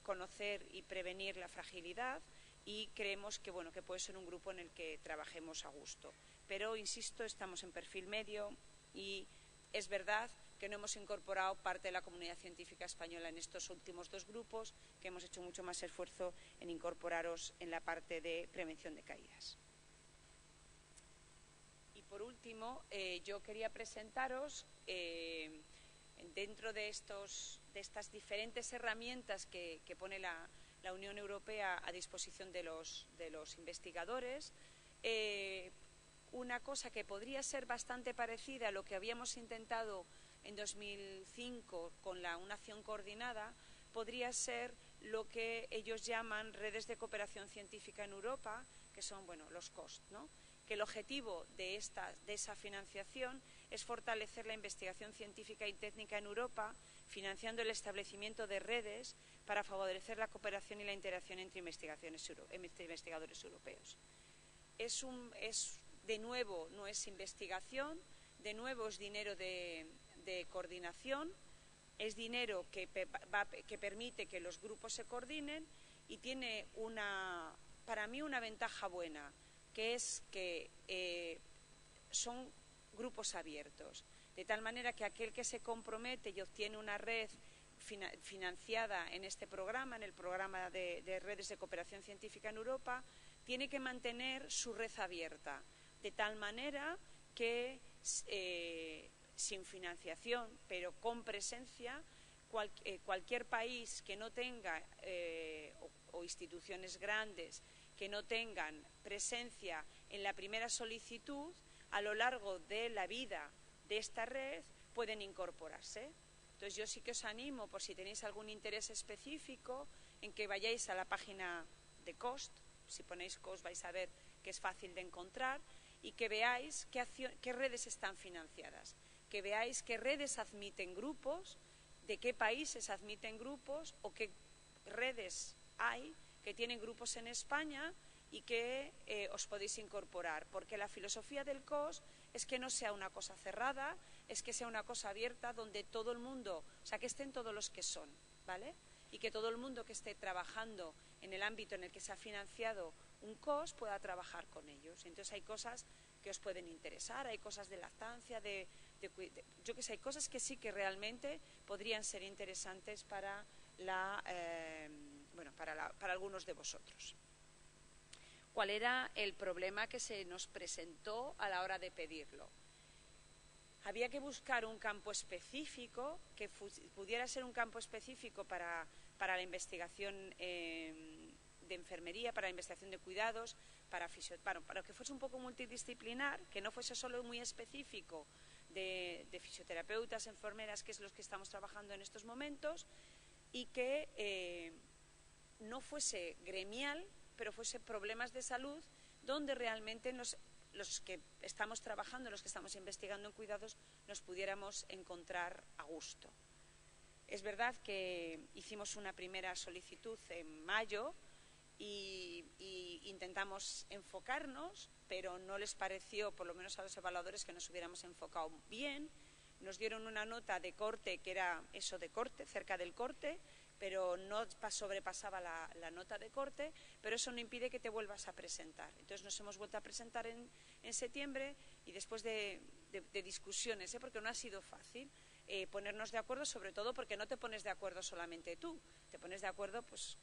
conocer y prevenir la fragilidad, y creemos que puede ser un grupo en el que trabajemos a gusto. Pero, insisto, estamos en perfil medio y es verdad que no hemos incorporado parte de la comunidad científica española en estos últimos dos grupos, que hemos hecho mucho más esfuerzo en incorporaros en la parte de prevención de caídas. Y por último, yo quería presentaros, dentro de estas diferentes herramientas que pone la Unión Europea a disposición de los investigadores, una cosa que podría ser bastante parecida a lo que habíamos intentado en 2005 con una acción coordinada, podría ser lo que ellos llaman redes de cooperación científica en Europa, que son los COST, ¿no? Que el objetivo de esa financiación es fortalecer la investigación científica y técnica en Europa, financiando el establecimiento de redes para favorecer la cooperación y la interacción entre investigadores europeos. De nuevo, no es investigación, de nuevo es dinero de coordinación, es dinero que permite que los grupos se coordinen, y tiene para mí una ventaja buena, que es que son grupos abiertos, de tal manera que aquel que se compromete y obtiene una red financiada en este programa, en el programa de redes de cooperación científica en Europa, tiene que mantener su red abierta, de tal manera que sin financiación, pero con presencia, cualquier país que no tenga, o instituciones grandes que no tengan presencia en la primera solicitud, a lo largo de la vida de esta red pueden incorporarse. Entonces yo sí que os animo, por si tenéis algún interés específico, en que vayáis a la página de COST. Si ponéis COST vais a ver que es fácil de encontrar, y que veáis qué redes están financiadas, que veáis qué redes admiten grupos, de qué países admiten grupos, o qué redes hay que tienen grupos en España y que os podéis incorporar, porque la filosofía del COS es que no sea una cosa cerrada, es que sea una cosa abierta donde todo el mundo, o sea, que estén todos los que son, ¿vale? Y que todo el mundo que esté trabajando en el ámbito en el que se ha financiado un COS pueda trabajar con ellos. Entonces hay cosas que os pueden interesar, hay cosas de lactancia, yo que sé, hay cosas que sí que realmente podrían ser interesantes para para algunos de vosotros. ¿Cuál era el problema que se nos presentó a la hora de pedirlo? Había que buscar un campo específico que pudiera ser un campo específico para la investigación de enfermería, para la investigación de cuidados, para que fuese un poco multidisciplinar, que no fuese solo muy específico de fisioterapeutas, enfermeras, que es los que estamos trabajando en estos momentos, y que no fuese gremial, pero fuese problemas de salud, donde realmente los que estamos trabajando, los que estamos investigando en cuidados, nos pudiéramos encontrar a gusto. Es verdad que hicimos una primera solicitud en mayo y intentamos enfocarnos, pero no les pareció, por lo menos a los evaluadores, que nos hubiéramos enfocado bien. Nos dieron una nota de corte que era eso de corte, cerca del corte, pero no sobrepasaba la nota de corte, pero eso no impide que te vuelvas a presentar. Entonces nos hemos vuelto a presentar en septiembre, y después de discusiones, porque no ha sido fácil ponernos de acuerdo, sobre todo porque no te pones de acuerdo solamente tú, te pones de acuerdo, pues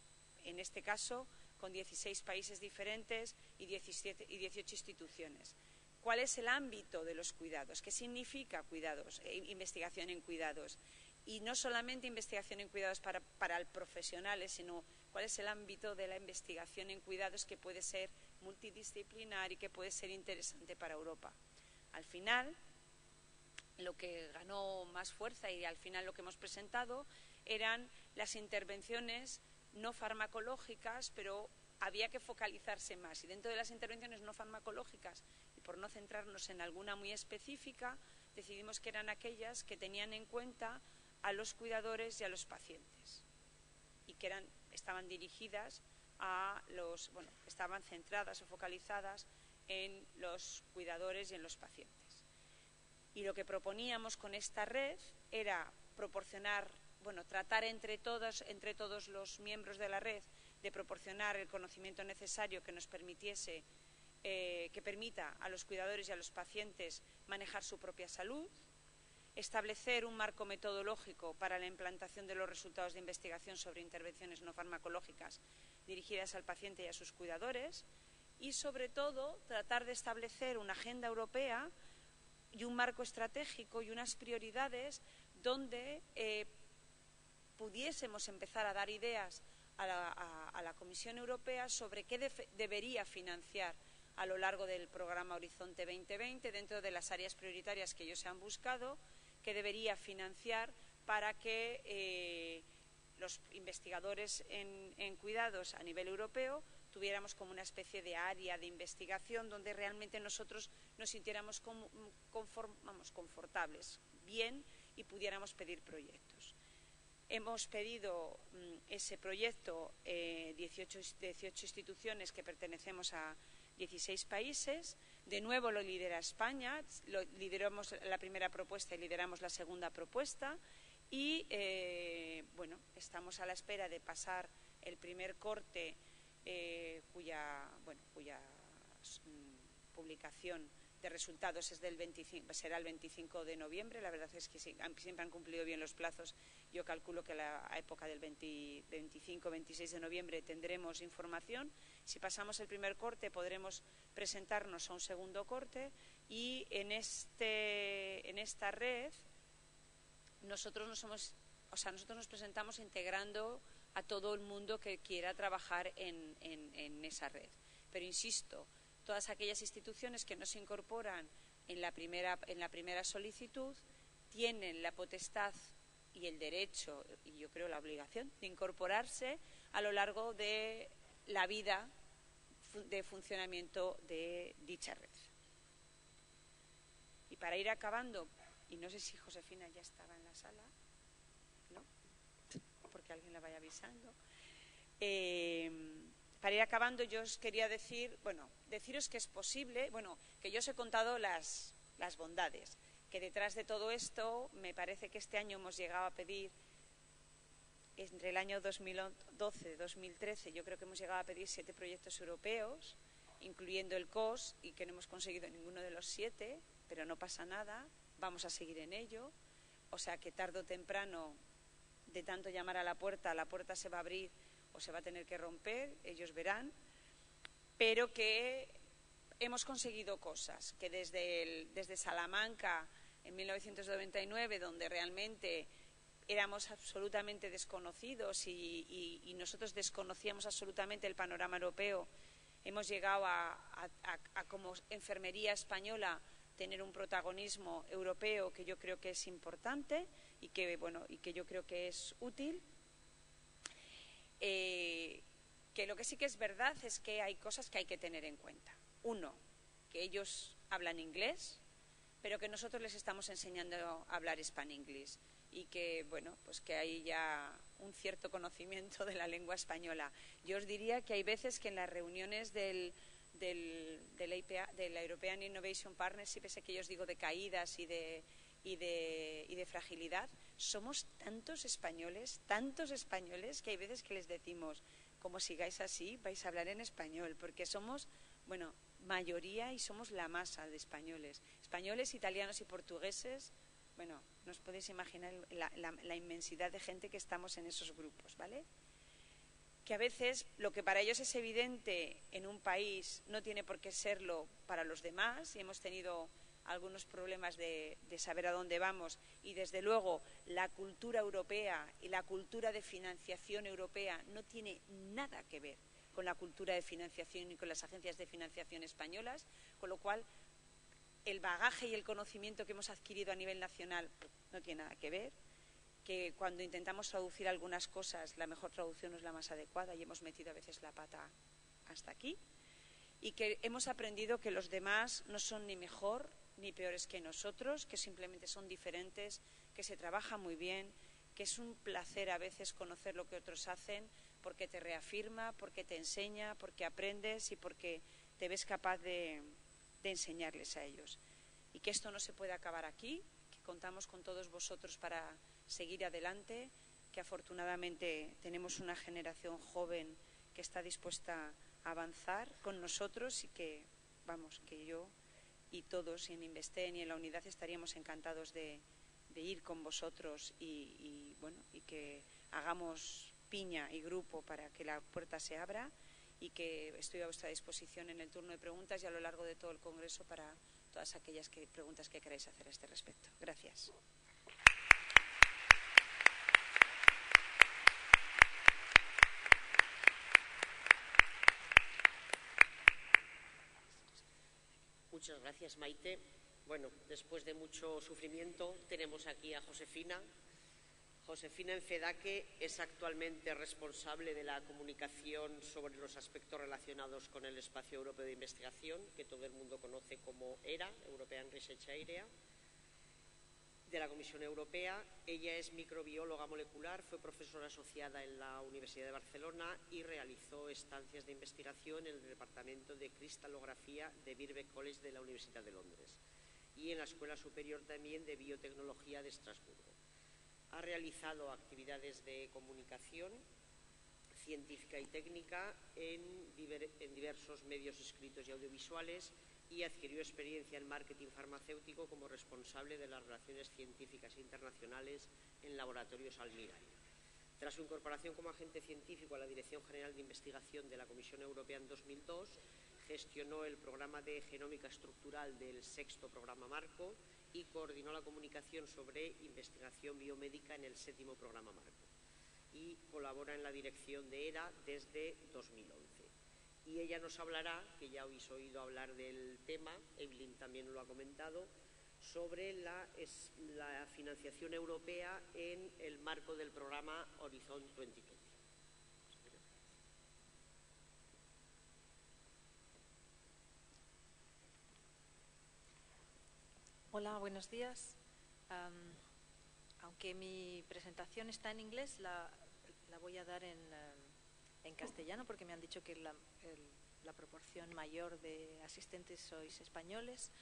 en este caso, con 16 países diferentes y 18 instituciones. ¿Cuál es el ámbito de los cuidados? ¿Qué significa cuidados? Investigación en cuidados. Y no solamente investigación en cuidados para el profesionales, sino cuál es el ámbito de la investigación en cuidados, que puede ser multidisciplinar y que puede ser interesante para Europa. Al final, lo que ganó más fuerza, y al final lo que hemos presentado, eran las intervenciones no farmacológicas, pero había que focalizarse más. Y dentro de las intervenciones no farmacológicas, y por no centrarnos en alguna muy específica, decidimos que eran aquellas que tenían en cuenta a los cuidadores y a los pacientes, y que estaban dirigidas estaban centradas o focalizadas en los cuidadores y en los pacientes. Y lo que proponíamos con esta red era proporcionar, tratar entre todos los miembros de la red, de proporcionar el conocimiento necesario que nos permitiese, que permita a los cuidadores y a los pacientes manejar su propia salud, establecer un marco metodológico para la implantación de los resultados de investigación sobre intervenciones no farmacológicas dirigidas al paciente y a sus cuidadores, y sobre todo tratar de establecer una agenda europea y un marco estratégico y unas prioridades donde pudiésemos empezar a dar ideas a la Comisión Europea sobre qué debería financiar a lo largo del programa Horizonte 2020, dentro de las áreas prioritarias que ellos se han buscado, que debería financiar para que los investigadores en cuidados a nivel europeo tuviéramos como una especie de área de investigación donde realmente nosotros nos sintiéramos confortables, bien, y pudiéramos pedir proyectos. Hemos pedido ese proyecto 18 instituciones que pertenecemos a 16 países. De nuevo lo lidera España, lideramos la primera propuesta y lideramos la segunda propuesta, y estamos a la espera de pasar el primer corte cuya publicación de resultados será el 25 de noviembre. La verdad es que siempre han cumplido bien los plazos. Yo calculo que a la época del 25-26 de noviembre tendremos información. Si pasamos el primer corte podremos presentarnos a un segundo corte y en esta red nosotros nos presentamos integrando a todo el mundo que quiera trabajar en esa red. Pero insisto, todas aquellas instituciones que no se incorporan en la primera solicitud tienen la potestad y el derecho, y yo creo la obligación, de incorporarse a lo largo de la vida de funcionamiento de dicha red. Y para ir acabando, y no sé si Josefina ya estaba en la sala, ¿no? Porque alguien la vaya avisando. Para ir acabando, yo os quería deciros que es posible, que yo os he contado las bondades, que detrás de todo esto me parece que este año hemos llegado a pedir, entre el año 2012-2013, yo creo que hemos llegado a pedir 7 proyectos europeos, incluyendo el COS, y que no hemos conseguido ninguno de los 7, pero no pasa nada, vamos a seguir en ello. O sea que tarde o temprano, de tanto llamar a la puerta se va a abrir o se va a tener que romper, ellos verán, pero que hemos conseguido cosas, que desde Salamanca en 1999, donde realmente éramos absolutamente desconocidos y nosotros desconocíamos absolutamente el panorama europeo, hemos llegado a como enfermería española tener un protagonismo europeo que yo creo que es importante y que yo creo que es útil. Que lo que sí que es verdad es que hay cosas que hay que tener en cuenta. Uno, que ellos hablan inglés, pero que nosotros les estamos enseñando a hablar Span-English y que, pues que hay ya un cierto conocimiento de la lengua española. Yo os diría que hay veces que en las reuniones de la European Innovation Partnership, ese que yo os digo de caídas y de fragilidad, somos tantos españoles, que hay veces que les decimos, como sigáis así, vais a hablar en español, porque somos, mayoría y somos la masa de españoles. Españoles, italianos y portugueses, no os podéis imaginar la inmensidad de gente que estamos en esos grupos, ¿vale? Que a veces lo que para ellos es evidente en un país no tiene por qué serlo para los demás, y hemos tenido algunos problemas de saber a dónde vamos, y desde luego la cultura europea y la cultura de financiación europea no tiene nada que ver con la cultura de financiación y con las agencias de financiación españolas, con lo cual el bagaje y el conocimiento que hemos adquirido a nivel nacional no tiene nada que ver, que cuando intentamos traducir algunas cosas la mejor traducción no es la más adecuada y hemos metido a veces la pata hasta aquí, y que hemos aprendido que los demás no son ni mejor ni peores que nosotros, que simplemente son diferentes, que se trabaja muy bien, que es un placer a veces conocer lo que otros hacen, porque te reafirma, porque te enseña, porque aprendes y porque te ves capaz de enseñarles a ellos. Y que esto no se puede acabar aquí, que contamos con todos vosotros para seguir adelante, que afortunadamente tenemos una generación joven que está dispuesta a avanzar con nosotros y que, que yo y todos en Investen y en la unidad estaríamos encantados de ir con vosotros y que hagamos piña y grupo para que la puerta se abra, y que estoy a vuestra disposición en el turno de preguntas y a lo largo de todo el Congreso para todas aquellas preguntas que queráis hacer a este respecto. Gracias. Muchas gracias, Maite. Después de mucho sufrimiento tenemos aquí a Josefina. Josefina Enfedaque es actualmente responsable de la comunicación sobre los aspectos relacionados con el Espacio Europeo de Investigación, que todo el mundo conoce como ERA, European Research Area, de la Comisión Europea. Ella es microbióloga molecular, fue profesora asociada en la Universidad de Barcelona y realizó estancias de investigación en el Departamento de Cristalografía de Birkbeck College de la Universidad de Londres y en la Escuela Superior también de Biotecnología de Estrasburgo. Ha realizado actividades de comunicación científica y técnica en diversos medios escritos y audiovisuales y adquirió experiencia en marketing farmacéutico como responsable de las relaciones científicas internacionales en Laboratorios Almirall. Tras su incorporación como agente científico a la Dirección General de Investigación de la Comisión Europea en 2002, gestionó el programa de genómica estructural del 6º programa marco y coordinó la comunicación sobre investigación biomédica en el 7º programa marco. Y colabora en la dirección de ERA desde 2011. Y ella nos hablará, que ya habéis oído hablar del tema, Evelyn también lo ha comentado, sobre la financiación europea en el marco del programa Horizon 2020. Hola, buenos días. Aunque mi presentación está en inglés, la voy a dar en castellano porque me han dicho que la proporción mayor de asistentes sois españoles.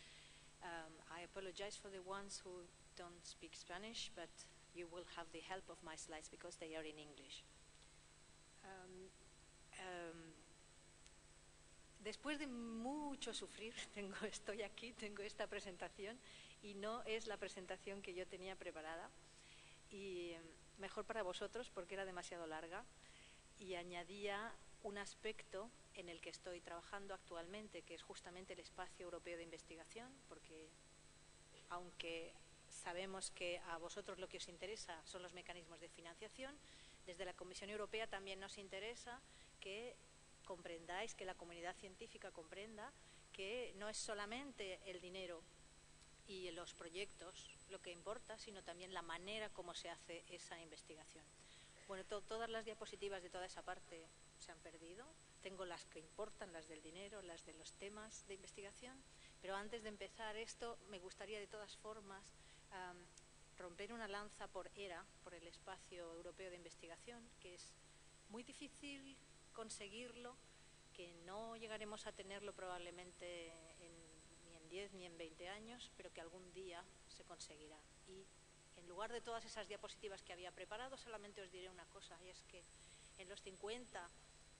I apologize for the ones who don't speak Spanish, but you will have the help of my slides because they are in English. Después de mucho sufrir, estoy aquí, tengo esta presentación y no es la presentación que yo tenía preparada. Y mejor para vosotros porque era demasiado larga y añadía un aspecto en el que estoy trabajando actualmente, que es justamente el espacio europeo de investigación, porque aunque sabemos que a vosotros lo que os interesa son los mecanismos de financiación, desde la Comisión Europea también nos interesa que comprendáis, que la comunidad científica comprenda que no es solamente el dinero y los proyectos lo que importa, sino también la manera como se hace esa investigación. Bueno, todas las diapositivas de toda esa parte se han perdido. Tengo las que importan, las del dinero, las de los temas de investigación, pero antes de empezar esto me gustaría de todas formas romper una lanza por ERA, por el Espacio Europeo de Investigación, que es muy difícil conseguirlo, que no llegaremos a tenerlo probablemente ni en 10 ni en 20 años, pero que algún día se conseguirá. Y en lugar de todas esas diapositivas que había preparado, solamente os diré una cosa, y es que en los 50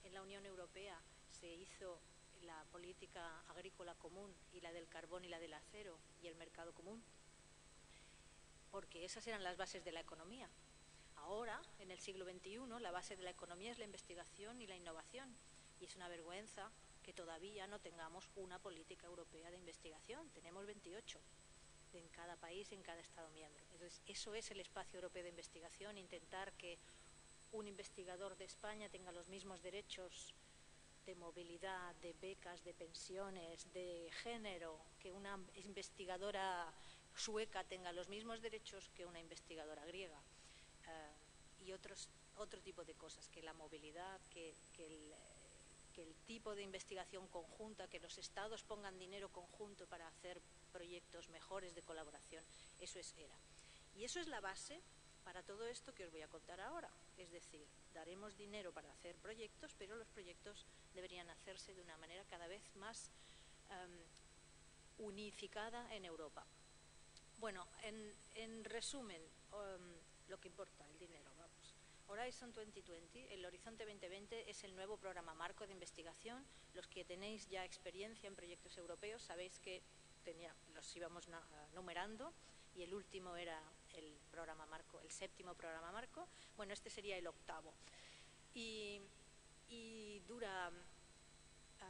en la Unión Europea se hizo la política agrícola común y la del carbón y la del acero y el mercado común, porque esas eran las bases de la economía. Ahora, en el siglo XXI, la base de la economía es la investigación y la innovación, y es una vergüenza que todavía no tengamos una política europea de investigación. Tenemos 28 en cada país, en cada Estado miembro. Entonces, eso es el espacio europeo de investigación, intentar que un investigador de España tenga los mismos derechos de movilidad, de becas, de pensiones, de género, que una investigadora sueca tenga los mismos derechos que una investigadora griega, y otro tipo de cosas, que la movilidad, que el tipo de investigación conjunta, que los estados pongan dinero conjunto para hacer proyectos mejores de colaboración. Eso es ERA. Y eso es la base para todo esto que os voy a contar ahora. Es decir, daremos dinero para hacer proyectos, pero los proyectos deberían hacerse de una manera cada vez más unificada en Europa. Bueno, en resumen, lo que importa, el dinero, vamos. Horizon 2020, el Horizonte 2020 es el nuevo programa marco de investigación. Los que tenéis ya experiencia en proyectos europeos sabéis que los íbamos numerando y el último era el programa marco, el 7º programa marco. Bueno, este sería el 8º. Y dura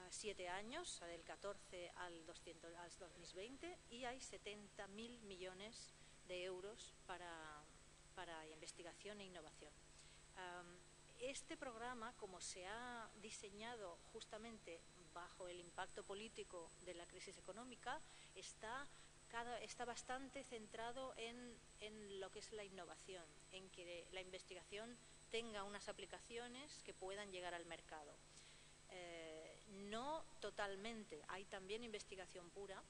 7 años, del 14 al 2020, y hay 70.000 millones de euros para investigación e innovación. Este programa, como se ha diseñado justamente bajo el impacto político de la crisis económica, está bastante centrado en lo que es la innovación, en que la investigación tenga unas aplicaciones que puedan llegar al mercado. No totalmente, hay también investigación pura,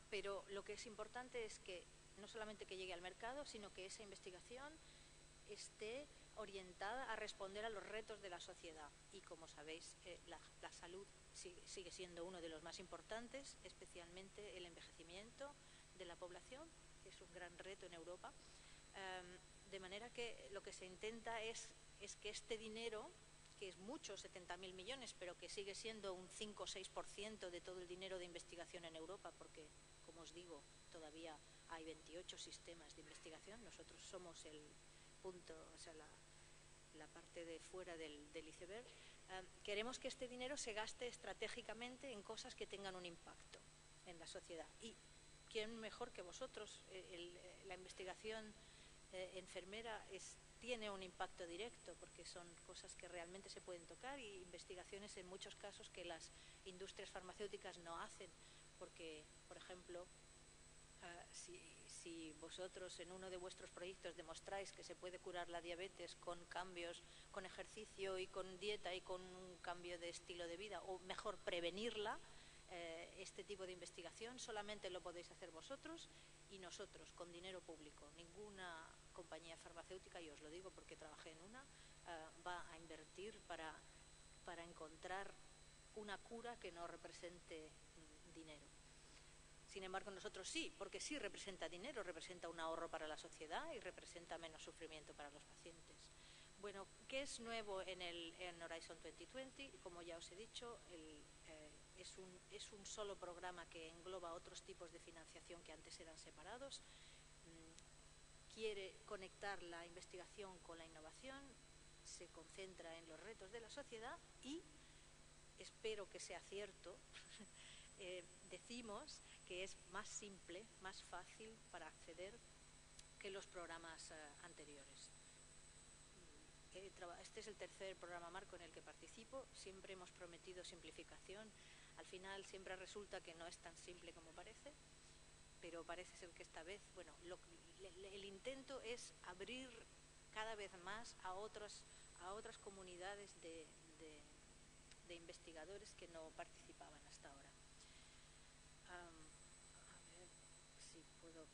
pero lo que es importante es que no solamente que llegue al mercado, sino que esa investigación esté orientada a responder a los retos de la sociedad. Y como sabéis, la salud sigue siendo uno de los más importantes, especialmente el envejecimiento de la población, que es un gran reto en Europa. De manera que lo que se intenta es que este dinero que es mucho, 70.000 millones, pero que sigue siendo un 5 o 6% de todo el dinero de investigación en Europa, porque, como os digo, todavía hay 28 sistemas de investigación. Nosotros somos el punto, o sea, la parte de fuera del iceberg. Queremos que este dinero se gaste estratégicamente en cosas que tengan un impacto en la sociedad. ¿Y quién mejor que vosotros? La investigación enfermera tiene un impacto directo, porque son cosas que realmente se pueden tocar, y investigaciones en muchos casos que las industrias farmacéuticas no hacen, porque, por ejemplo, si vosotros en uno de vuestros proyectos demostráis que se puede curar la diabetes con cambios, con ejercicio y con dieta y con un cambio de estilo de vida, o mejor prevenirla, este tipo de investigación solamente lo podéis hacer vosotros y nosotros, con dinero público. Ninguna compañía farmacéutica, y os lo digo porque trabajé en una, va a invertir para encontrar una cura que no represente dinero. Sin embargo, nosotros sí, porque sí representa dinero, representa un ahorro para la sociedad y representa menos sufrimiento para los pacientes. Bueno, ¿qué es nuevo en Horizon 2020? Como ya os he dicho, es un solo programa que engloba otros tipos de financiación que antes eran separados. Quiere conectar la investigación con la innovación, se concentra en los retos de la sociedad y, espero que sea cierto, decimos que es más simple, más fácil para acceder que los programas anteriores. Este es el tercer programa marco en el que participo. Siempre hemos prometido simplificación. Al final siempre resulta que no es tan simple como parece, pero parece ser que esta vez, bueno, el intento es abrir cada vez más a otras comunidades de investigadores que no participaban hasta ahora. A ver si puedo,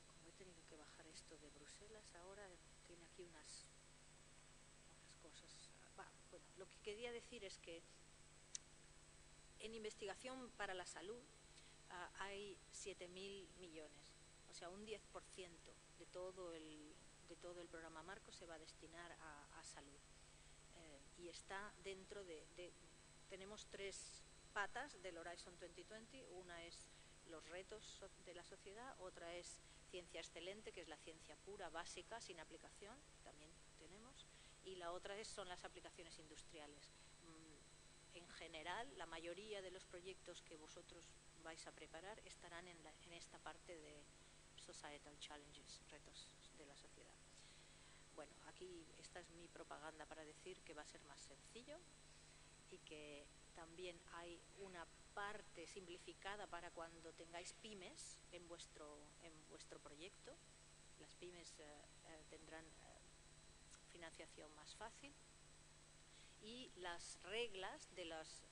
como he tenido que bajar esto de Bruselas, ahora tiene aquí unas cosas. Bueno, lo que quería decir es que en investigación para la salud hay 7.000 millones, o sea, un 10% de todo el programa marco se va a destinar a salud. Y está dentro tenemos tres patas del Horizon 2020. Una es los retos de la sociedad, otra es ciencia excelente, que es la ciencia pura, básica, sin aplicación, también tenemos, y la otra son las aplicaciones industriales. En general, la mayoría de los proyectos que vosotros vais a preparar estarán en esta parte de Societal Challenges, retos de la sociedad. Bueno, aquí esta es mi propaganda para decir que va a ser más sencillo y que también hay una parte simplificada para cuando tengáis pymes en vuestro proyecto. Las pymes tendrán financiación más fácil, y las reglas de las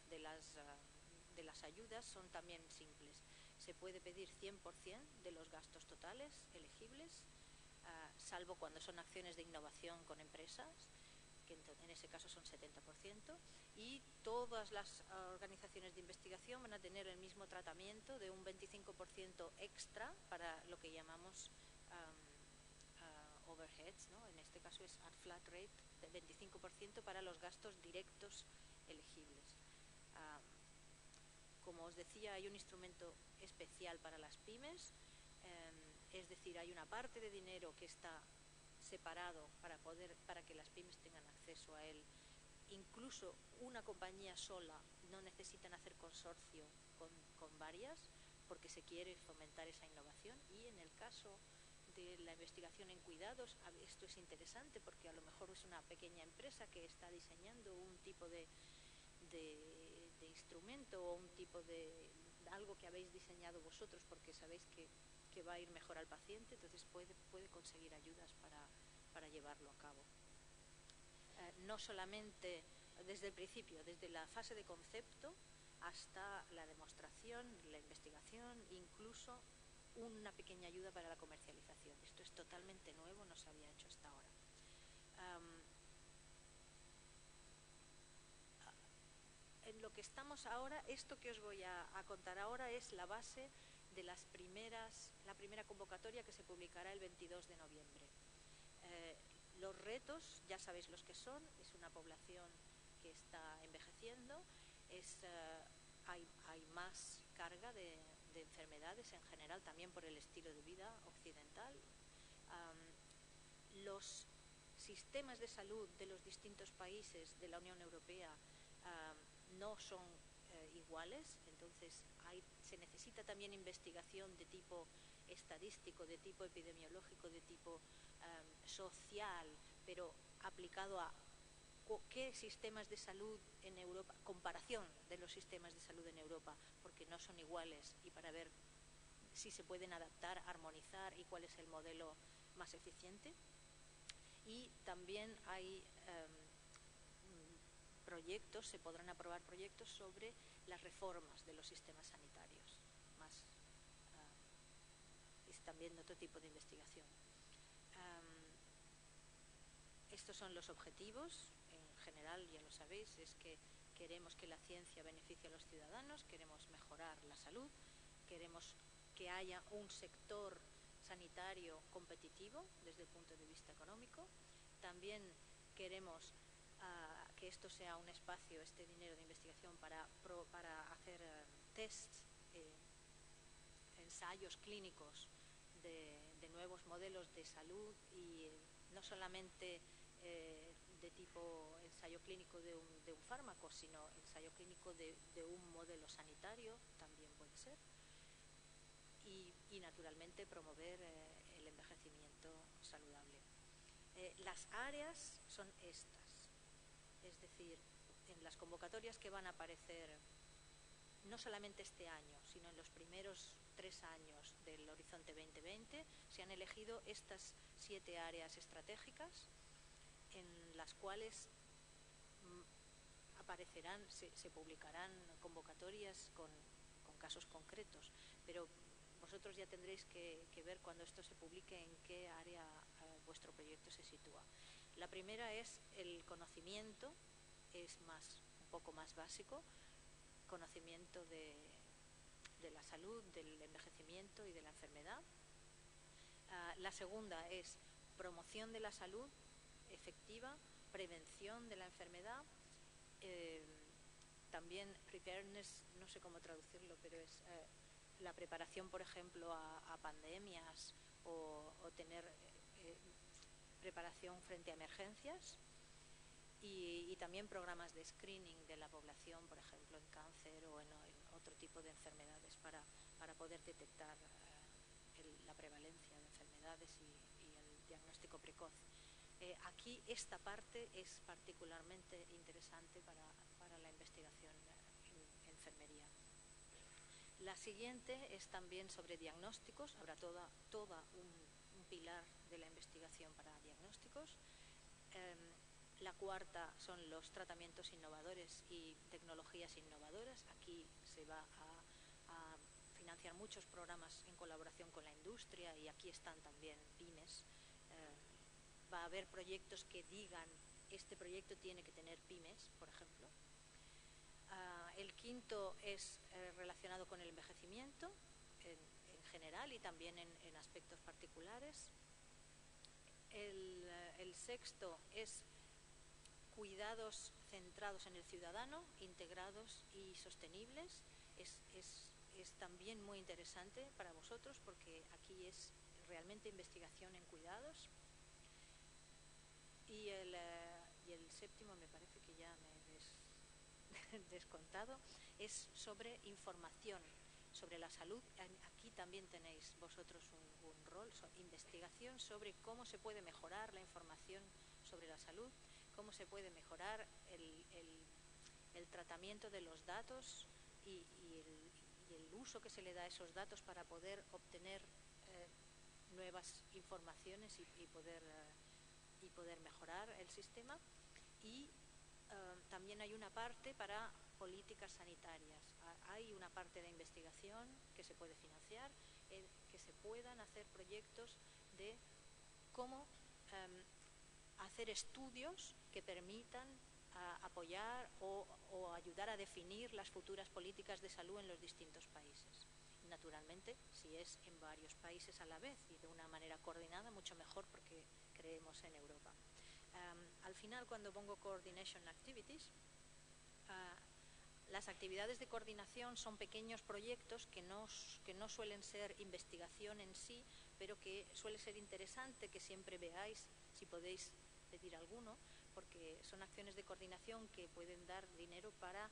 ayudas son también simples. Se puede pedir 100% de los gastos totales elegibles, salvo cuando son acciones de innovación con empresas, que en ese caso son 70%, y todas las organizaciones de investigación van a tener el mismo tratamiento de un 25% extra para lo que llamamos overheads, ¿no? En este caso es at flat rate, de 25% para los gastos directos elegibles. Como os decía, hay un instrumento especial para las pymes, es decir, hay una parte de dinero que está separado para que las pymes tengan acceso a él. Incluso una compañía sola no necesitan hacer consorcio con varias, porque se quiere fomentar esa innovación. Y en el caso de la investigación en cuidados, esto es interesante porque a lo mejor es una pequeña empresa que está diseñando un tipo de instrumento o un tipo de algo que habéis diseñado vosotros porque sabéis que va a ir mejor al paciente, entonces puede conseguir ayudas para llevarlo a cabo. No solamente desde el principio, desde la fase de concepto hasta la demostración, la investigación, incluso una pequeña ayuda para la comercialización. Esto es totalmente nuevo, no se había hecho hasta ahora. En lo que estamos ahora, esto que os voy a contar ahora es la base de la primera convocatoria que se publicará el 22 de noviembre. Los retos, ya sabéis los que son, es una población que está envejeciendo, hay más carga de enfermedades en general, también por el estilo de vida occidental. Los sistemas de salud de los distintos países de la Unión Europea no son iguales, entonces se necesita también investigación de tipo estadístico, de tipo epidemiológico, de tipo social, pero aplicado a qué sistemas de salud en Europa, comparación de los sistemas de salud en Europa, porque no son iguales, y para ver si se pueden adaptar, armonizar y cuál es el modelo más eficiente. Y también hay proyectos, se podrán aprobar proyectos sobre las reformas de los sistemas sanitarios, es también otro tipo de investigación. Estos son los objetivos, en general ya lo sabéis, es que queremos que la ciencia beneficie a los ciudadanos, queremos mejorar la salud, queremos que haya un sector sanitario competitivo desde el punto de vista económico. También queremos que esto sea un espacio, este dinero de investigación, para hacer tests, ensayos clínicos de nuevos modelos de salud, y no solamente de tipo ensayo clínico de un fármaco, sino ensayo clínico de un modelo sanitario, también puede ser. Y naturalmente promover el envejecimiento saludable. Las áreas son estas, es decir, en las convocatorias que van a aparecer no solamente este año, sino en los primeros 3 años del Horizonte 2020, se han elegido estas 7 áreas estratégicas en las cuales aparecerán, se publicarán convocatorias con casos concretos, pero vosotros ya tendréis que ver cuando esto se publique en qué área vuestro proyecto se sitúa. La primera es el conocimiento, es un poco más básico, conocimiento de la salud, del envejecimiento y de la enfermedad. La segunda es promoción de la salud efectiva, prevención de la enfermedad, también preparedness, no sé cómo traducirlo, pero es la preparación, por ejemplo, a pandemias o tener preparación frente a emergencias, y también programas de screening de la población, por ejemplo, en cáncer o en otro tipo de enfermedades, para poder detectar la prevalencia de enfermedades y el diagnóstico precoz. Aquí esta parte es particularmente interesante para la investigación en enfermería. La siguiente es también sobre diagnósticos, habrá toda un pilar de la investigación para diagnósticos. La cuarta son los tratamientos innovadores y tecnologías innovadoras. Aquí se va a financiar muchos programas en colaboración con la industria, y aquí están también pymes. Va a haber proyectos que digan, este proyecto tiene que tener pymes, por ejemplo. El quinto es relacionado con el envejecimiento en general y también en aspectos particulares. El sexto es cuidados centrados en el ciudadano, integrados y sostenibles. Es también muy interesante para vosotros, porque aquí es realmente investigación en cuidados. Y el séptimo, me parece que ya me he descontado, es sobre información sobre la salud. Aquí también tenéis vosotros un rol, investigación sobre cómo se puede mejorar la información sobre la salud, cómo se puede mejorar el tratamiento de los datos y el uso que se le da a esos datos para poder obtener nuevas informaciones y poder mejorar el sistema. Y también hay una parte para políticas sanitarias. Hay una parte de investigación que se puede financiar, que se puedan hacer proyectos de cómo hacer estudios que permitan apoyar o ayudar a definir las futuras políticas de salud en los distintos países. Naturalmente, si es en varios países a la vez y de una manera coordinada, mucho mejor, porque creemos en Europa. Al final, cuando pongo Coordination Activities, Las actividades de coordinación son pequeños proyectos que no suelen ser investigación en sí, pero que suele ser interesante que siempre veáis, si podéis pedir alguno, porque son acciones de coordinación que pueden dar dinero para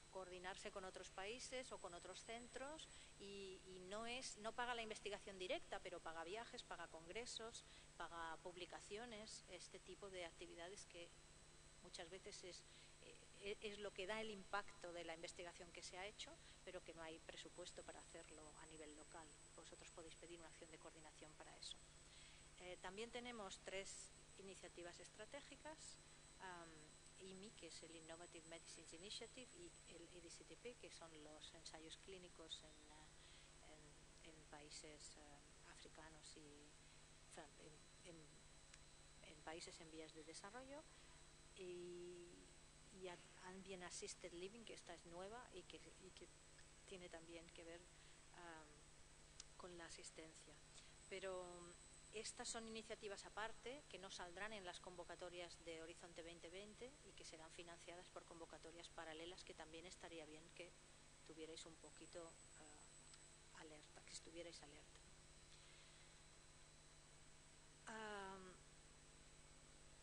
coordinarse con otros países o con otros centros y no paga la investigación directa, pero paga viajes, paga congresos, paga publicaciones, este tipo de actividades que muchas veces es lo que da el impacto de la investigación que se ha hecho, pero que no hay presupuesto para hacerlo a nivel local. Vosotros podéis pedir una acción de coordinación para eso. También tenemos 3 iniciativas estratégicas, IMI, que es el Innovative Medicines Initiative, y el EDCTP, que son los ensayos clínicos en países africanos y en países en vías de desarrollo, y Ambient Assisted Living, que esta es nueva y que tiene también que ver con la asistencia. Pero estas son iniciativas aparte que no saldrán en las convocatorias de Horizonte 2020 y que serán financiadas por convocatorias paralelas, que también estaría bien que tuvierais un poquito alerta, que estuvierais alerta.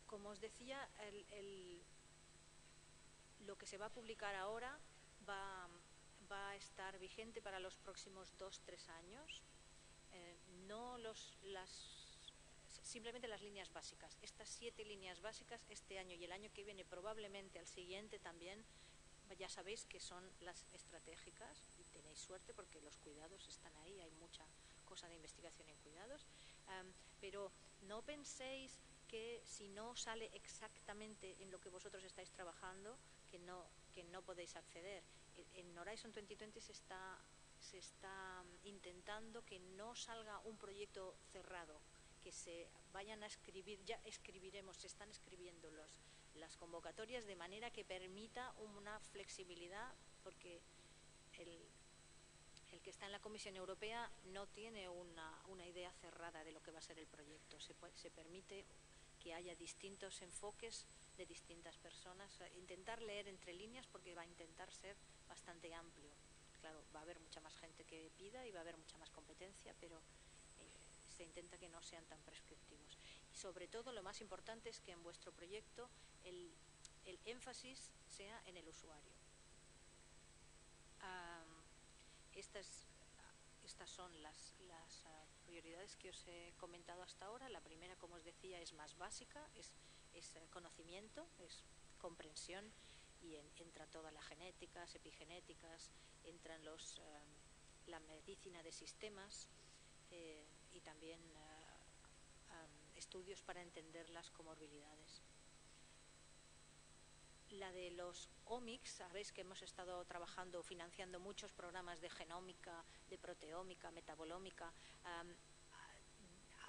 Como os decía, lo que se va a publicar ahora va a estar vigente para los próximos 2-3 años. Simplemente las líneas básicas. Estas 7 líneas básicas, este año y el año que viene, probablemente al siguiente también, ya sabéis que son las estratégicas, y tenéis suerte porque los cuidados están ahí, hay mucha cosa de investigación en cuidados, pero no penséis que si no sale exactamente en lo que vosotros estáis trabajando, que no podéis acceder. En Horizon 2020 se está intentando que no salga un proyecto cerrado, que se vayan a escribir, ya escribiremos, se están escribiendo las convocatorias de manera que permita una flexibilidad, porque el que está en la Comisión Europea no tiene una idea cerrada de lo que va a ser el proyecto. Se permite que haya distintos enfoques de distintas personas, intentar leer entre líneas, porque va a intentar ser bastante amplio. Claro, va a haber mucha más gente que pida y va a haber mucha más competencia, pero se intenta que no sean tan prescriptivos. Y sobre todo, lo más importante es que en vuestro proyecto el énfasis sea en el usuario. Estas son las prioridades que os he comentado hasta ahora. La primera, como os decía, es más básica, es conocimiento, es comprensión, y entra toda la genética, epigenéticas, entran la medicina de sistemas y también estudios para entender las comorbilidades. La de los omics, sabéis que hemos estado trabajando, financiando muchos programas de genómica, de proteómica, metabolómica.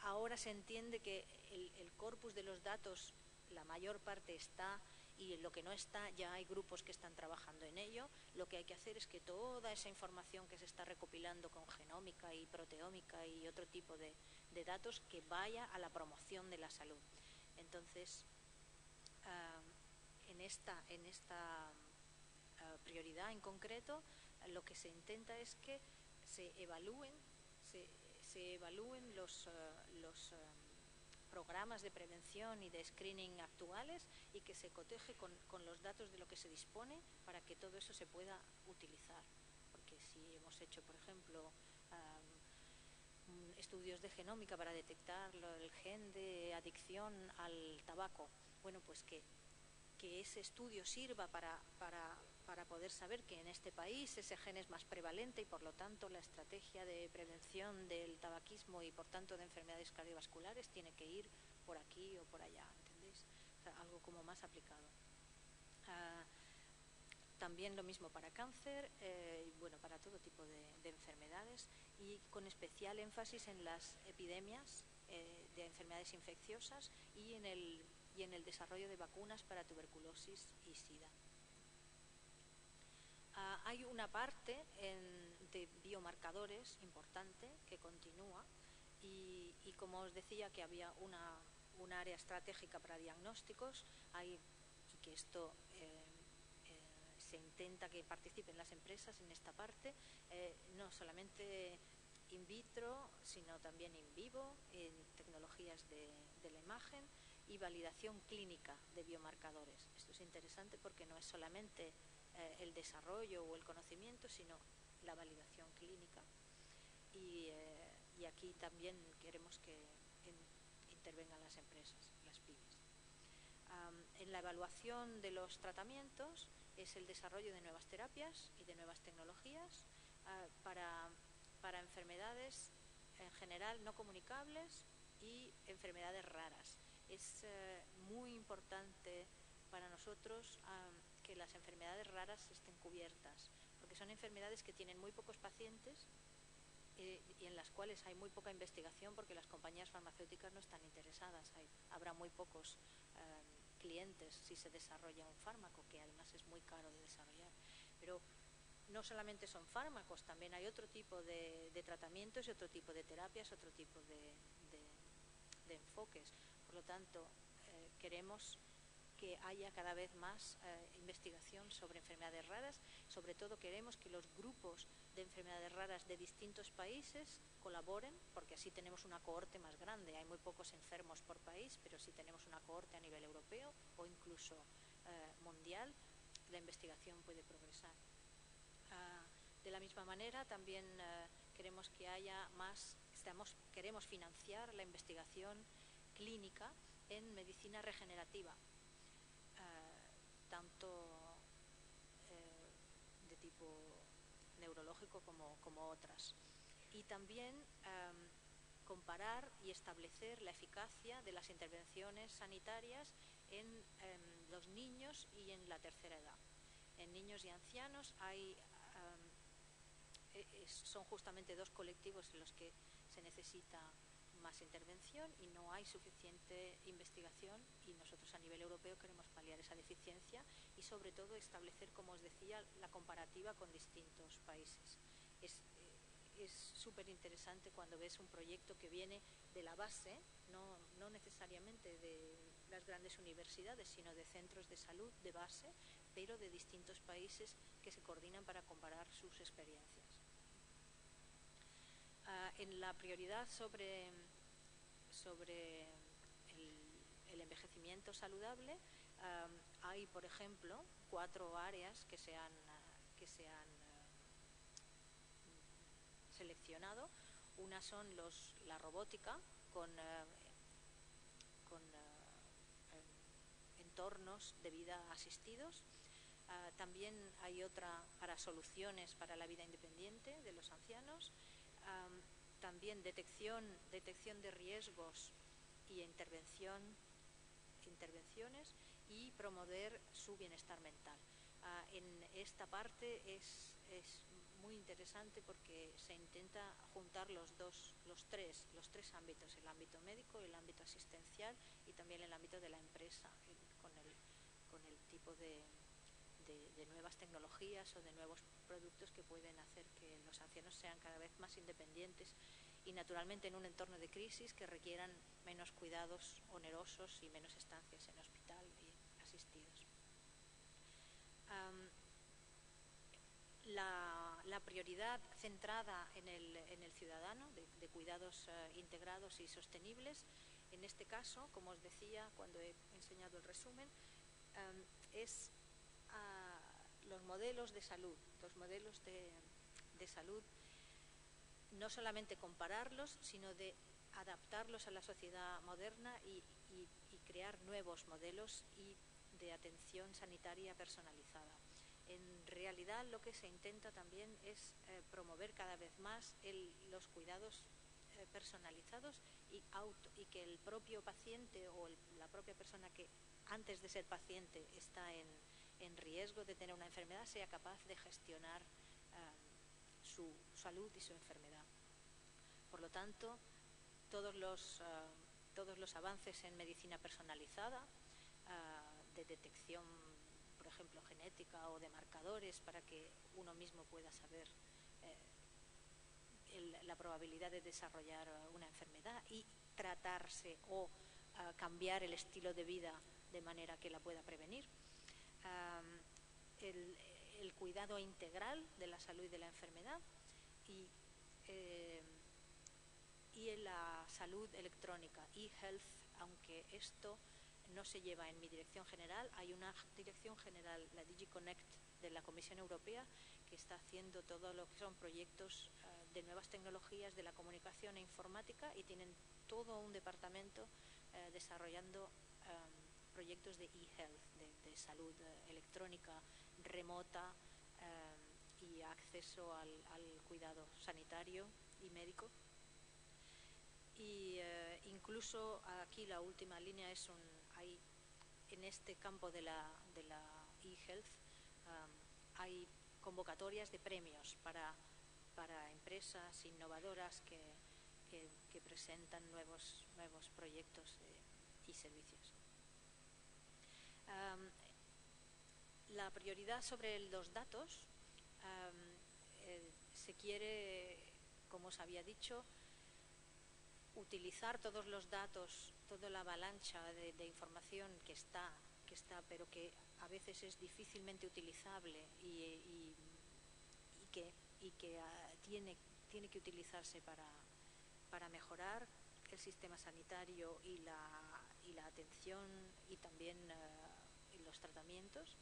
Ahora se entiende que el corpus de los datos, la mayor parte está, y lo que no está, ya hay grupos que están trabajando en ello. Lo que hay que hacer es que toda esa información que se está recopilando con genómica y proteómica y otro tipo de datos, que vaya a la promoción de la salud. Entonces, en esta prioridad en concreto, lo que se intenta es que se evalúen los programas de prevención y de screening actuales, y que se coteje con los datos de lo que se dispone para que todo eso se pueda utilizar. Porque si hemos hecho, por ejemplo, estudios de genómica para detectar el gen de adicción al tabaco, bueno, pues que ese estudio sirva para poder saber que en este país ese gen es más prevalente, y por lo tanto la estrategia de prevención del tabaquismo y por tanto de enfermedades cardiovasculares tiene que ir por aquí o por allá, ¿entendéis? O sea, algo como más aplicado. También lo mismo para cáncer, bueno, para todo tipo de enfermedades, y con especial énfasis en las epidemias de enfermedades infecciosas y en el desarrollo de vacunas para tuberculosis y SIDA. Hay una parte de biomarcadores importante que continúa, y como os decía que había un área estratégica para diagnósticos, y que esto se intenta que participen las empresas en esta parte, no solamente in vitro, sino también in vivo, en tecnologías de la imagen y validación clínica de biomarcadores. Esto es interesante porque no es solamente el desarrollo o el conocimiento, sino la validación clínica. Y aquí también queremos que intervengan las empresas, las pymes. En la evaluación de los tratamientos es el desarrollo de nuevas terapias y de nuevas tecnologías para enfermedades en general no comunicables y enfermedades raras. Es muy importante para nosotros que las enfermedades raras estén cubiertas, porque son enfermedades que tienen muy pocos pacientes y en las cuales hay muy poca investigación porque las compañías farmacéuticas no están interesadas. Habrá muy pocos clientes si se desarrolla un fármaco, que además es muy caro de desarrollar. Pero no solamente son fármacos, también hay otro tipo de tratamientos y otro tipo de terapias, otro tipo de enfoques. Por lo tanto, queremos que haya cada vez más investigación sobre enfermedades raras. Sobre todo queremos que los grupos de enfermedades raras de distintos países colaboren, porque así tenemos una cohorte más grande. Hay muy pocos enfermos por país, pero si tenemos una cohorte a nivel europeo o incluso mundial, la investigación puede progresar. De la misma manera, también queremos que haya más, queremos financiar la investigación clínica en medicina regenerativa, tanto de tipo neurológico como otras. Y también comparar y establecer la eficacia de las intervenciones sanitarias en los niños y en la tercera edad. En niños y ancianos son justamente dos colectivos en los que se necesita más intervención y no hay suficiente investigación, y nosotros a nivel europeo queremos paliar esa deficiencia y sobre todo establecer, como os decía, la comparativa con distintos países. Es súper interesante cuando ves un proyecto que viene de la base, no necesariamente de las grandes universidades, sino de centros de salud de base, pero de distintos países que se coordinan para comparar sus experiencias. En la prioridad sobre el envejecimiento saludable hay, por ejemplo, 4 áreas que se han seleccionado. Una son la robótica con entornos de vida asistidos. También hay otra para soluciones para la vida independiente de los ancianos. También detección de riesgos y intervenciones y promover su bienestar mental. En esta parte es muy interesante porque se intenta juntar los tres ámbitos, el ámbito médico, el ámbito asistencial y también el ámbito de la empresa, con el tipo de nuevas tecnologías o de nuevos productos que pueden hacer que los ancianos sean cada vez más independientes y naturalmente en un entorno de crisis que requieran menos cuidados onerosos y menos estancias en hospital y asistidos. La prioridad centrada en el ciudadano, de cuidados integrados y sostenibles, en este caso, como os decía cuando he enseñado el resumen, es los modelos de salud, no solamente compararlos, sino de adaptarlos a la sociedad moderna y crear nuevos modelos y de atención sanitaria personalizada. En realidad lo que se intenta también es promover cada vez más los cuidados personalizados y que el propio paciente o la propia persona que antes de ser paciente está en riesgo de tener una enfermedad sea capaz de gestionar su salud y su enfermedad. Por lo tanto, todos los avances en medicina personalizada, de detección, por ejemplo, genética o de marcadores para que uno mismo pueda saber la probabilidad de desarrollar una enfermedad y tratarse o cambiar el estilo de vida de manera que la pueda prevenir. cuidado integral de la salud y de la enfermedad y en la salud electrónica, e-health, aunque esto no se lleva en mi dirección general, hay una dirección general, la DigiConnect de la Comisión Europea, que está haciendo todo lo que son proyectos de nuevas tecnologías de la comunicación e informática y tienen todo un departamento desarrollando proyectos de e-health, de salud electrónica remota y acceso al cuidado sanitario y médico. Y incluso aquí la última línea es hay en este campo de la e-health hay convocatorias de premios para empresas innovadoras que presentan nuevos proyectos y servicios. La prioridad sobre los datos se quiere, como os había dicho, utilizar todos los datos, toda la avalancha de información que está, pero que a veces es difícilmente utilizable y que tiene que utilizarse para mejorar el sistema sanitario y la atención y también los tratamientos.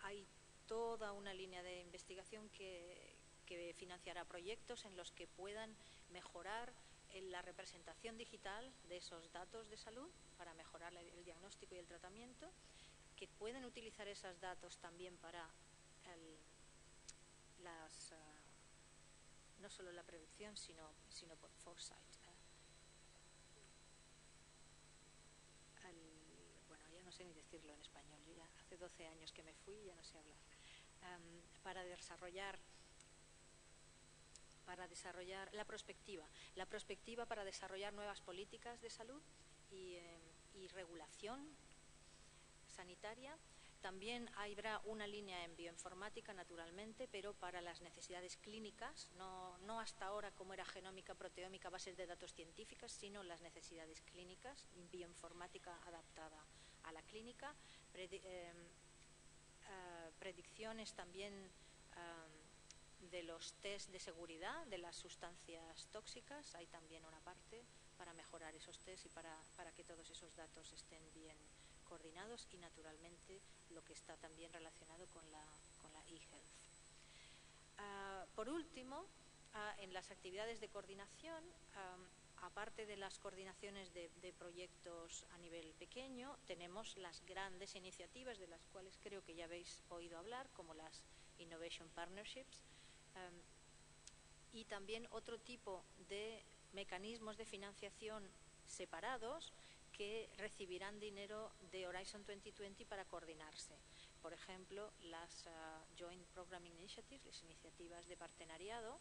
Hay toda una línea de investigación que financiará proyectos en los que puedan mejorar la representación digital de esos datos de salud para mejorar el diagnóstico y el tratamiento, que pueden utilizar esos datos también para no solo la prevención, sino por foresight. Bueno, ya no sé ni decirlo en español, yo ya hace 12 años que me fui y ya no sé hablar. Para desarrollar la prospectiva para desarrollar nuevas políticas de salud y regulación sanitaria. También habrá una línea en bioinformática, naturalmente, pero para las necesidades clínicas, no hasta ahora como era genómica, proteómica, bases de datos científicas, sino las necesidades clínicas, bioinformática adaptada a la clínica, predicciones también de los test de seguridad de las sustancias tóxicas. Hay también una parte para mejorar esos test y para que todos esos datos estén bien coordinados y naturalmente lo que está también relacionado con la e-health. Por último, en las actividades de coordinación, aparte de las coordinaciones de proyectos a nivel pequeño, tenemos las grandes iniciativas de las cuales creo que ya habéis oído hablar, como las Innovation Partnerships, y también otro tipo de mecanismos de financiación separados que recibirán dinero de Horizon 2020 para coordinarse. Por ejemplo, las Joint Programming Initiatives, las iniciativas de partenariado,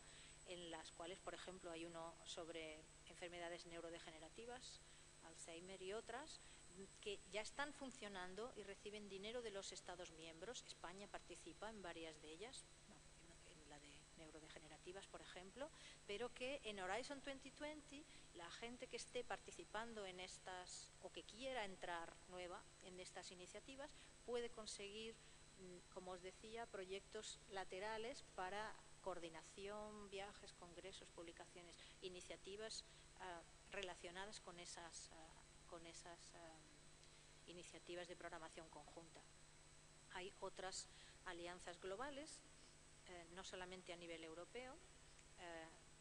en las cuales, por ejemplo, hay uno sobre enfermedades neurodegenerativas, Alzheimer y otras, que ya están funcionando y reciben dinero de los Estados miembros. España participa en varias de ellas, en la de neurodegenerativas, por ejemplo, pero que en Horizon 2020 la gente que esté participando en estas o que quiera entrar nueva en estas iniciativas puede conseguir, como os decía, proyectos laterales para coordinación, viajes, congresos, publicaciones, iniciativas relacionadas con esas iniciativas de programación conjunta. Hay otras alianzas globales, no solamente a nivel europeo.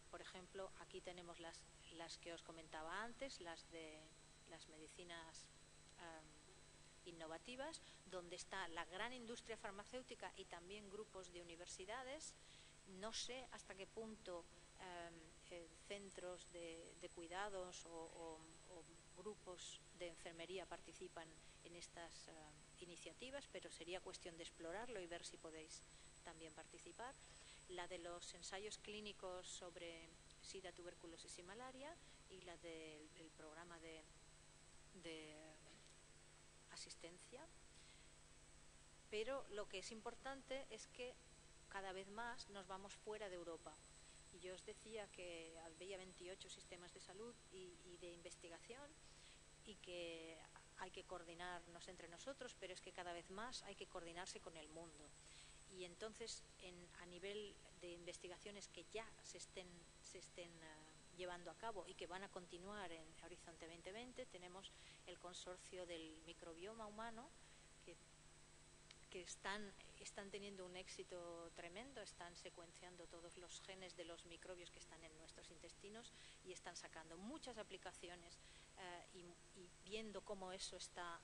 Por ejemplo, aquí tenemos las que os comentaba antes, las de las medicinas innovativas, donde está la gran industria farmacéutica y también grupos de universidades. No sé hasta qué punto centros de cuidados o grupos de enfermería participan en estas iniciativas, pero sería cuestión de explorarlo y ver si podéis también participar. La de los ensayos clínicos sobre SIDA, tuberculosis y malaria, y la del programa de asistencia. Pero lo que es importante es que cada vez más nos vamos fuera de Europa. Y yo os decía que había 28 sistemas de salud y de investigación, y que hay que coordinarnos entre nosotros, pero es que cada vez más hay que coordinarse con el mundo. Y entonces, a nivel de investigaciones que ya se estén llevando a cabo y que van a continuar en Horizonte 2020, tenemos el consorcio del microbioma humano, que están teniendo un éxito tremendo, están secuenciando todos los genes de los microbios que están en nuestros intestinos y están sacando muchas aplicaciones y viendo cómo eso está,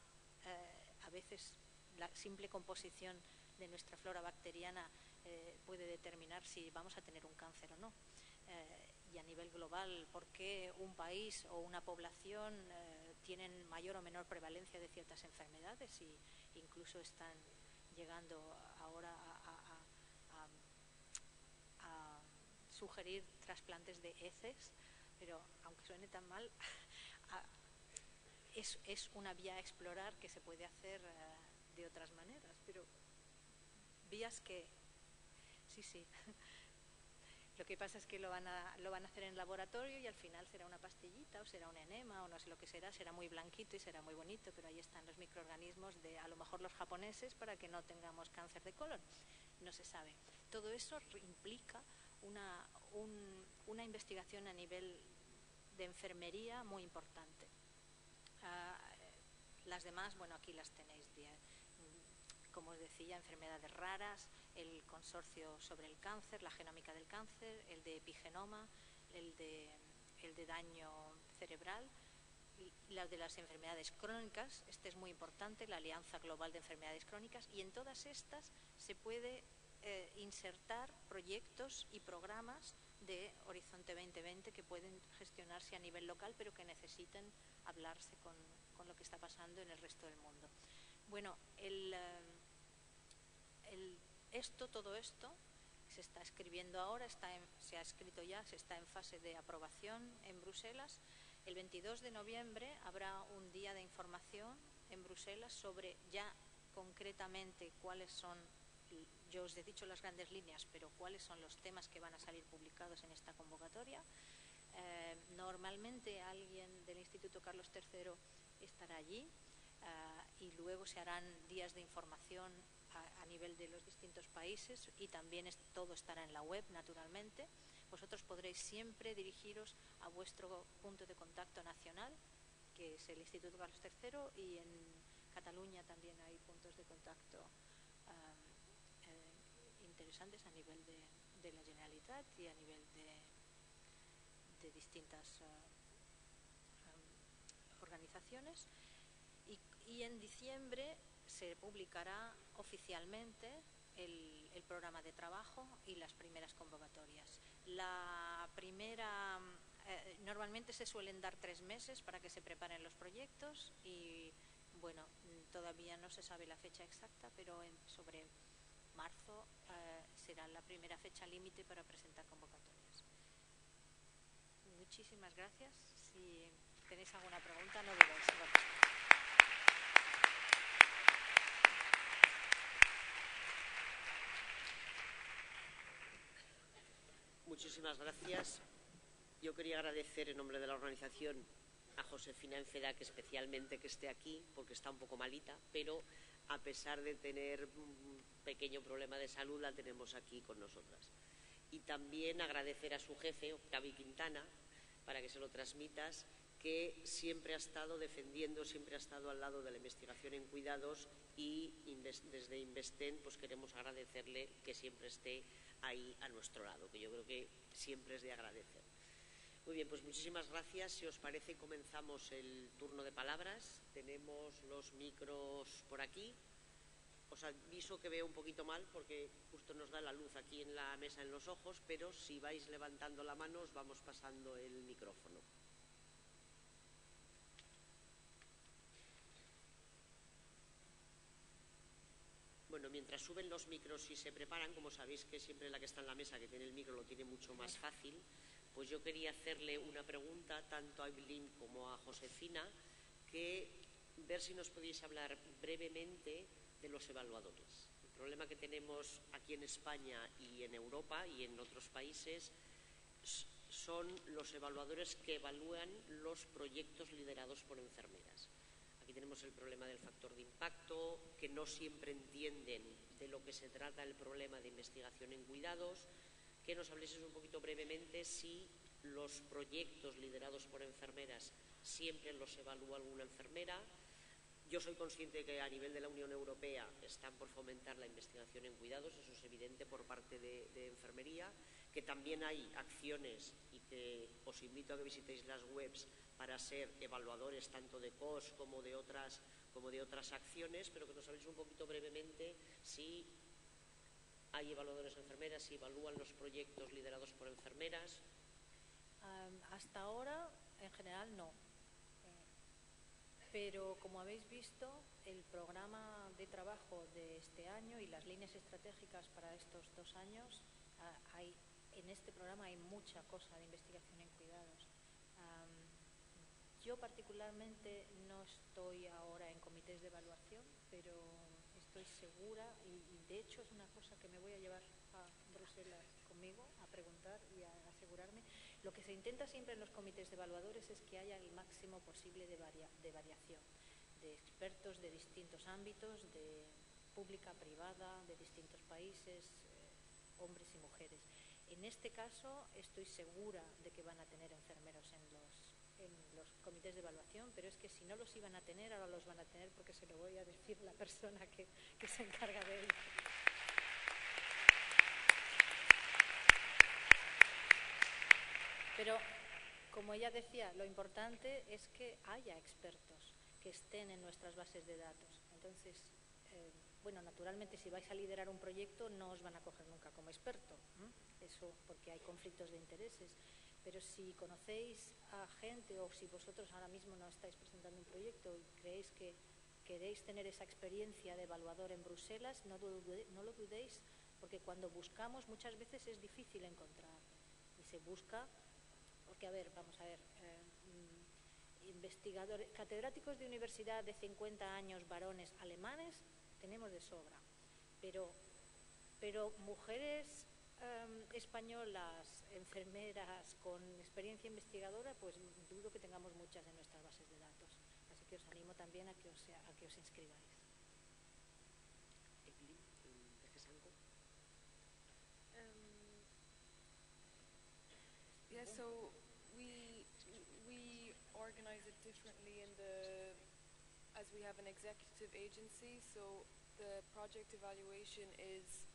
a veces la simple composición de nuestra flora bacteriana puede determinar si vamos a tener un cáncer o no. Y a nivel global, por qué un país o una población tienen mayor o menor prevalencia de ciertas enfermedades, y incluso están llegando ahora a sugerir trasplantes de heces, pero aunque suene tan mal, es una vía a explorar que se puede hacer de otras maneras, pero vías que sí. Lo que pasa es que lo van a hacer en laboratorio y al final será una pastillita o será un enema o no sé lo que será muy blanquito y será muy bonito, pero ahí están los microorganismos de a lo mejor los japoneses para que no tengamos cáncer de colon. No se sabe. Todo eso implica una investigación a nivel de enfermería muy importante. Las demás, bueno, aquí las tenéis bien. Como os decía, enfermedades raras, el consorcio sobre el cáncer, la genómica del cáncer, el de epigenoma, el de daño cerebral, las de las enfermedades crónicas. Este es muy importante, la Alianza Global de Enfermedades Crónicas, y en todas estas se puede insertar proyectos y programas de Horizonte 2020 que pueden gestionarse a nivel local, pero que necesiten hablarse con lo que está pasando en el resto del mundo. Bueno, todo esto se está escribiendo ahora, se ha escrito ya, se está en fase de aprobación en Bruselas. El 22 de noviembre habrá un día de información en Bruselas sobre ya concretamente cuáles son, yo os he dicho las grandes líneas, pero cuáles son los temas que van a salir publicados en esta convocatoria. Normalmente alguien del Instituto Carlos III estará allí. Y luego se harán días de información a nivel de los distintos países, y también todo estará en la web, naturalmente. Vosotros podréis siempre dirigiros a vuestro punto de contacto nacional, que es el Instituto Carlos III, y en Cataluña también hay puntos de contacto interesantes a nivel de la Generalitat y a nivel de distintas organizaciones. Y en diciembre se publicará oficialmente el programa de trabajo y las primeras convocatorias. La primera, normalmente se suelen dar 3 meses para que se preparen los proyectos, y bueno, todavía no se sabe la fecha exacta, pero sobre marzo será la primera fecha límite para presentar convocatorias. Muchísimas gracias. Si tenéis alguna pregunta, no dudéis. Muchísimas gracias. Yo quería agradecer en nombre de la organización a Josefina Enfedac especialmente que esté aquí, porque está un poco malita, pero a pesar de tener un pequeño problema de salud, la tenemos aquí con nosotras. Y también agradecer a su jefe, Octavi Quintana, para que se lo transmitas, que siempre ha estado defendiendo, siempre ha estado al lado de la investigación en cuidados, y desde Investen pues queremos agradecerle que siempre esté ahí a nuestro lado, que yo creo que siempre es de agradecer. Muy bien, pues muchísimas gracias. Si os parece, comenzamos el turno de palabras. Tenemos los micros por aquí. Os aviso que veo un poquito mal porque justo nos da la luz aquí en la mesa en los ojos, pero si vais levantando la mano os vamos pasando el micrófono. Bueno, mientras suben los micros y se preparan, como sabéis que siempre la que está en la mesa, que tiene el micro, lo tiene mucho más fácil, pues yo quería hacerle una pregunta tanto a Evelyn como a Josefina, que ver si nos podéis hablar brevemente de los evaluadores. El problema que tenemos aquí en España y en Europa y en otros países son los evaluadores que evalúan los proyectos liderados por enfermeras. Aquí tenemos el problema del factor de impacto, que no siempre entienden de lo que se trata el problema de investigación en cuidados. Que nos habléis un poquito brevemente si los proyectos liderados por enfermeras siempre los evalúa alguna enfermera. Yo soy consciente de que a nivel de la Unión Europea están por fomentar la investigación en cuidados, eso es evidente por parte de enfermería, que también hay acciones y que os invito a que visitéis las webs para ser evaluadores tanto de COS como de otras acciones, pero que nos habléis un poquito brevemente si hay evaluadores enfermeras, si evalúan los proyectos liderados por enfermeras. Hasta ahora, en general, no. Pero, como habéis visto, el programa de trabajo de este año y las líneas estratégicas para estos 2 años, en este programa hay mucha cosa de investigación en cuidados. Yo particularmente no estoy ahora en comités de evaluación, pero estoy segura y de hecho es una cosa que me voy a llevar a Bruselas conmigo a preguntar y a asegurarme. Lo que se intenta siempre en los comités de evaluadores es que haya el máximo posible de variación, de expertos de distintos ámbitos, de pública, privada, de distintos países, hombres y mujeres. En este caso estoy segura de que van a tener enfermeros en los comités de evaluación, pero es que si no los iban a tener, ahora los van a tener porque se lo voy a decir la persona que se encarga de ello. Pero, como ella decía, lo importante es que haya expertos que estén en nuestras bases de datos. Entonces, bueno, naturalmente, si vais a liderar un proyecto, no os van a coger nunca como experto, eso porque hay conflictos de intereses. Pero si conocéis a gente o si vosotros ahora mismo no estáis presentando un proyecto y creéis que queréis tener esa experiencia de evaluador en Bruselas, no lo dudéis, porque cuando buscamos muchas veces es difícil encontrar. Y se busca, porque vamos a ver, investigadores, catedráticos de universidad de 50 años, varones alemanes, tenemos de sobra. Pero mujeres españolas, enfermeras con experiencia investigadora, pues dudo que tengamos muchas en nuestras bases de datos. Así que os animo también a que os inscribáis. Yeah, so we organize it differently as we have an executive agency, so the project evaluation is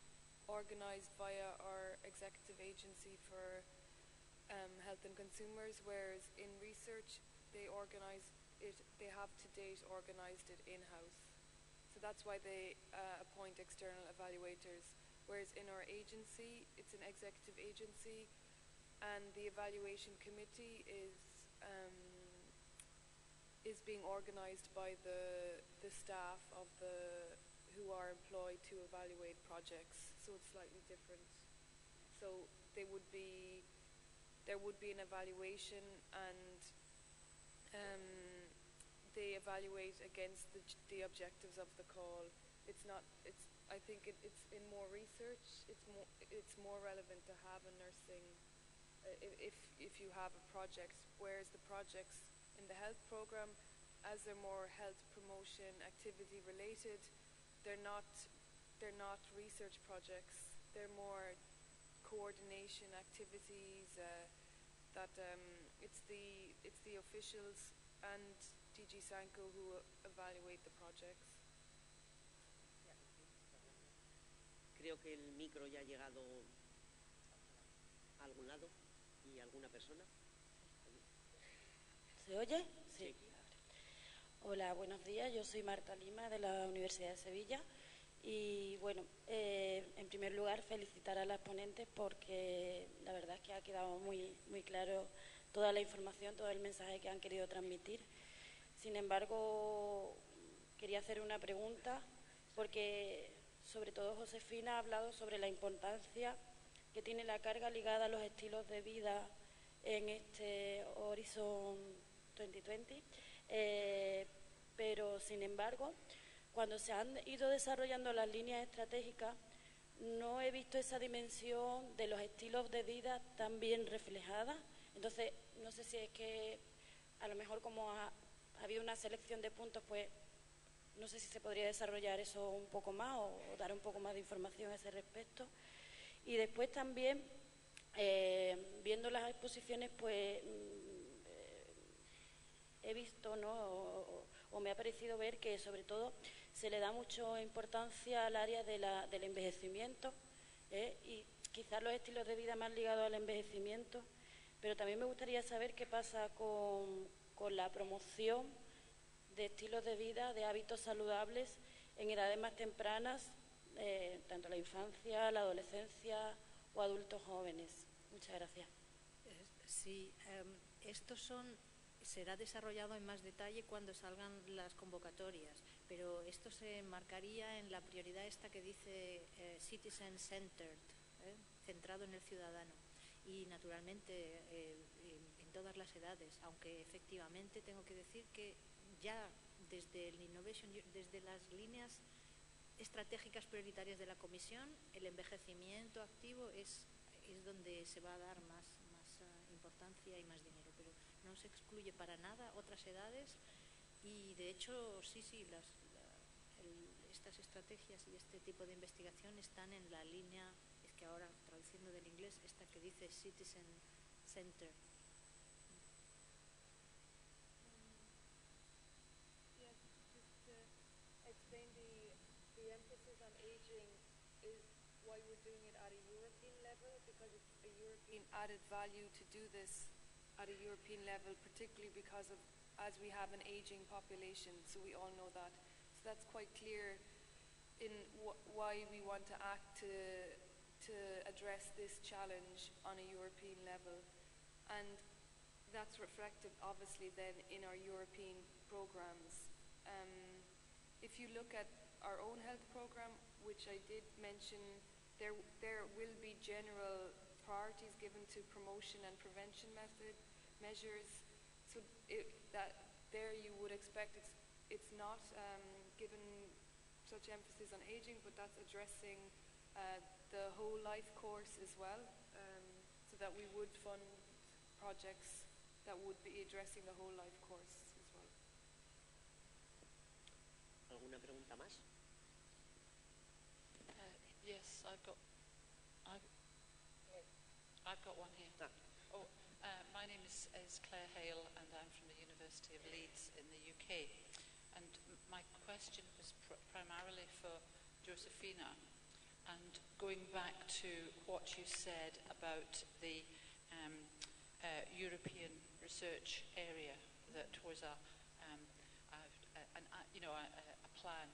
organized via our executive agency for health and consumers, whereas in research they have to date organized it in-house. So that's why they appoint external evaluators, whereas in our agency it's an executive agency and the evaluation committee is being organized by the staff of who are employed to evaluate projects, so it's slightly different. So there would be an evaluation, and they evaluate against the objectives of the call. I think it's in more research. It's more relevant to have a nursing if you have a project, whereas the projects in the health program, as they're more health promotion activity related, they're not research projects. They're more coordination activities. It's the officials and DG Sanko who evaluate the projects. Creo que el micro ya ha llegado a algún lado y a alguna persona. ¿Se oye? Sí. Hola, buenos días. Yo soy Marta Lima, de la Universidad de Sevilla. Y bueno, en primer lugar felicitar a las ponentes porque la verdad es que ha quedado muy, muy claro toda la información, todo el mensaje que han querido transmitir. Sin embargo, quería hacer una pregunta porque sobre todo Josefina ha hablado sobre la importancia que tiene la carga ligada a los estilos de vida en este Horizon 2020, pero sin embargo, cuando se han ido desarrollando las líneas estratégicas, no he visto esa dimensión de los estilos de vida tan bien reflejada. Entonces, no sé si es que a lo mejor como había una selección de puntos, pues no sé si se podría desarrollar eso un poco más o dar un poco más de información a ese respecto. Y después también, viendo las exposiciones, pues he visto, ¿no? o me ha parecido ver que sobre todo se le da mucha importancia al área del envejecimiento, y quizás los estilos de vida más ligados al envejecimiento, pero también me gustaría saber qué pasa con la promoción de estilos de vida, de hábitos saludables en edades más tempranas, tanto la infancia, la adolescencia o adultos jóvenes. Muchas gracias. Sí, estos será desarrollado en más detalle cuando salgan las convocatorias, pero esto se marcaría en la prioridad esta que dice Citizen Centered, centrado en el ciudadano, y naturalmente en todas las edades, aunque efectivamente tengo que decir que ya desde el Innovation, desde las líneas estratégicas prioritarias de la Comisión, el envejecimiento activo es donde se va a dar más importancia y más dinero, pero no se excluye para nada otras edades, y de hecho sí, estas estrategias y este tipo de investigación están en la línea, es que ahora traduciendo del inglés, esta que dice Citizen Center. Explain the emphasis on aging is why we're doing it at a European level, because it's a European added value to do this at a European level, particularly because of, as we have an aging population, so we all know that. So that's quite clear in why we want to act to address this challenge on a European level. And that's reflected obviously then in our European programs. If you look at our own health program, which I did mention, there will be general priorities given to promotion and prevention measures. So there you would expect it's not given such emphasis on aging, but that's addressing the whole life course as well, so that we would fund projects that would be addressing the whole life course as well. ¿Alguna pregunta más? Yes, I've got one here. My name is Claire Hale, and I'm from the University of Leeds in the UK. And my question was primarily for Josefina, and going back to what you said about the European research area, that was a plan,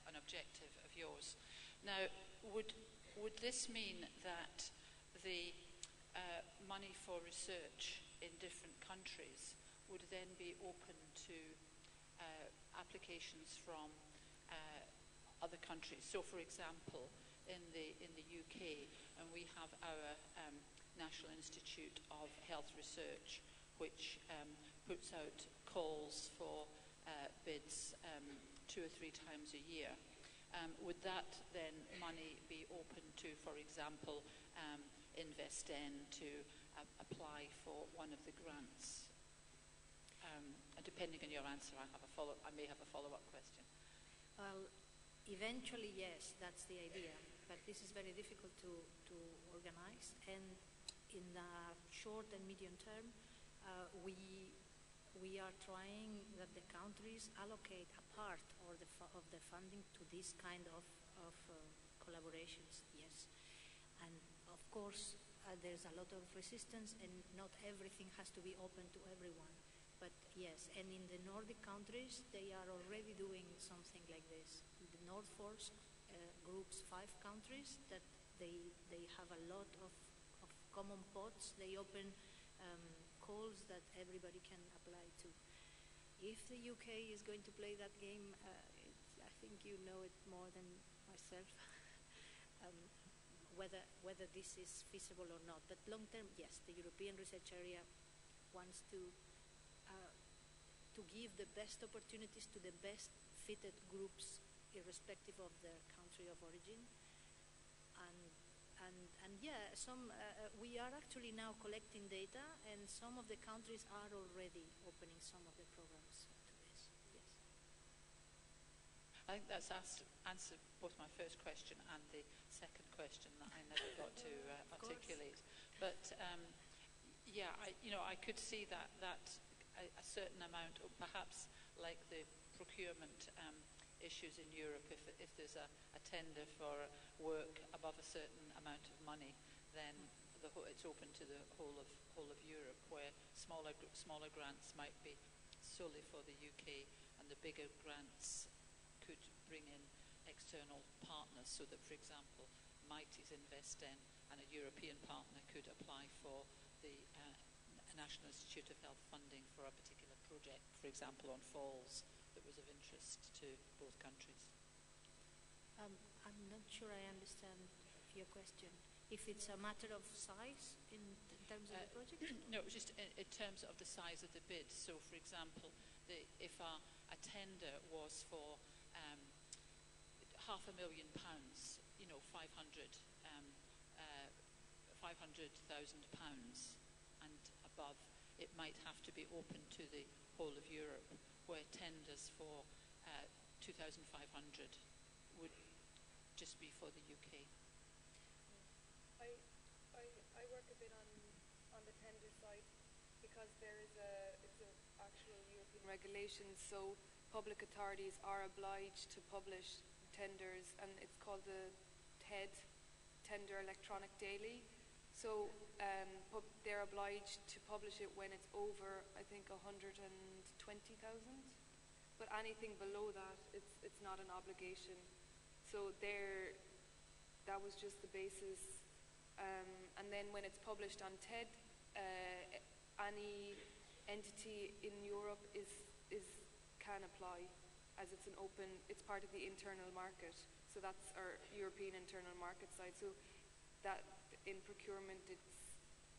an objective of yours. Now, would this mean that the money for research in different countries would then be open to applications from other countries? So, for example, in the UK, and we have our National Institute of Health Research, which puts out calls for bids 2 or 3 times a year. Would that then money be open to, for example, InvestN to apply for one of the grants? Depending on your answer, I may have a follow-up question. Well, eventually, yes, that's the idea. But this is very difficult to organize. And in the short and medium term, we are trying that the countries allocate a part of the funding to this kind of collaborations, yes. And of course, there's a lot of resistance, and not everything has to be open to everyone. But yes, and in the Nordic countries, they are already doing something like this. The Nordforsk groups 5 countries that they have a lot of common pots. They open calls that everybody can apply to. If the UK is going to play that game, I think you know it more than myself, whether this is feasible or not. But long term, yes, the European research area wants to give the best opportunities to the best fitted groups, irrespective of their country of origin. And And yeah, we are actually now collecting data, and some of the countries are already opening some of the programs to this. Yes. I think that's answered both my first question and the second question that I never got to articulate. But yeah, I could see that a certain amount, or perhaps like the procurement issues in Europe, if there's a tender for work above a certain amount of money, then it's open to the whole of Europe, where smaller grants might be solely for the UK, and the bigger grants could bring in external partners, so that, for example, Mighty's InvestN and a European partner could apply for the National Institute of Health funding for a particular project, for example, on falls, that was of interest to both countries. I'm not sure I understand your question. If it's a matter of size in terms of the project? No, just in terms of the size of the bid. So, for example, if a tender was for £500,000, £500,000 and above, it might have to be open to the whole of Europe, where tenders for 2,500 would just be for the UK. I work a bit on the tender side, because it's an actual European regulation, so public authorities are obliged to publish tenders, and it's called the TED, Tender Electronic Daily. So they're obliged to publish it when it's over, I think, 120,000. But anything below that, it's not an obligation. So that was just the basis. And then when it's published on TED, any entity in Europe can apply, as it's part of the internal market. So that's our European internal market side. So that in procurement,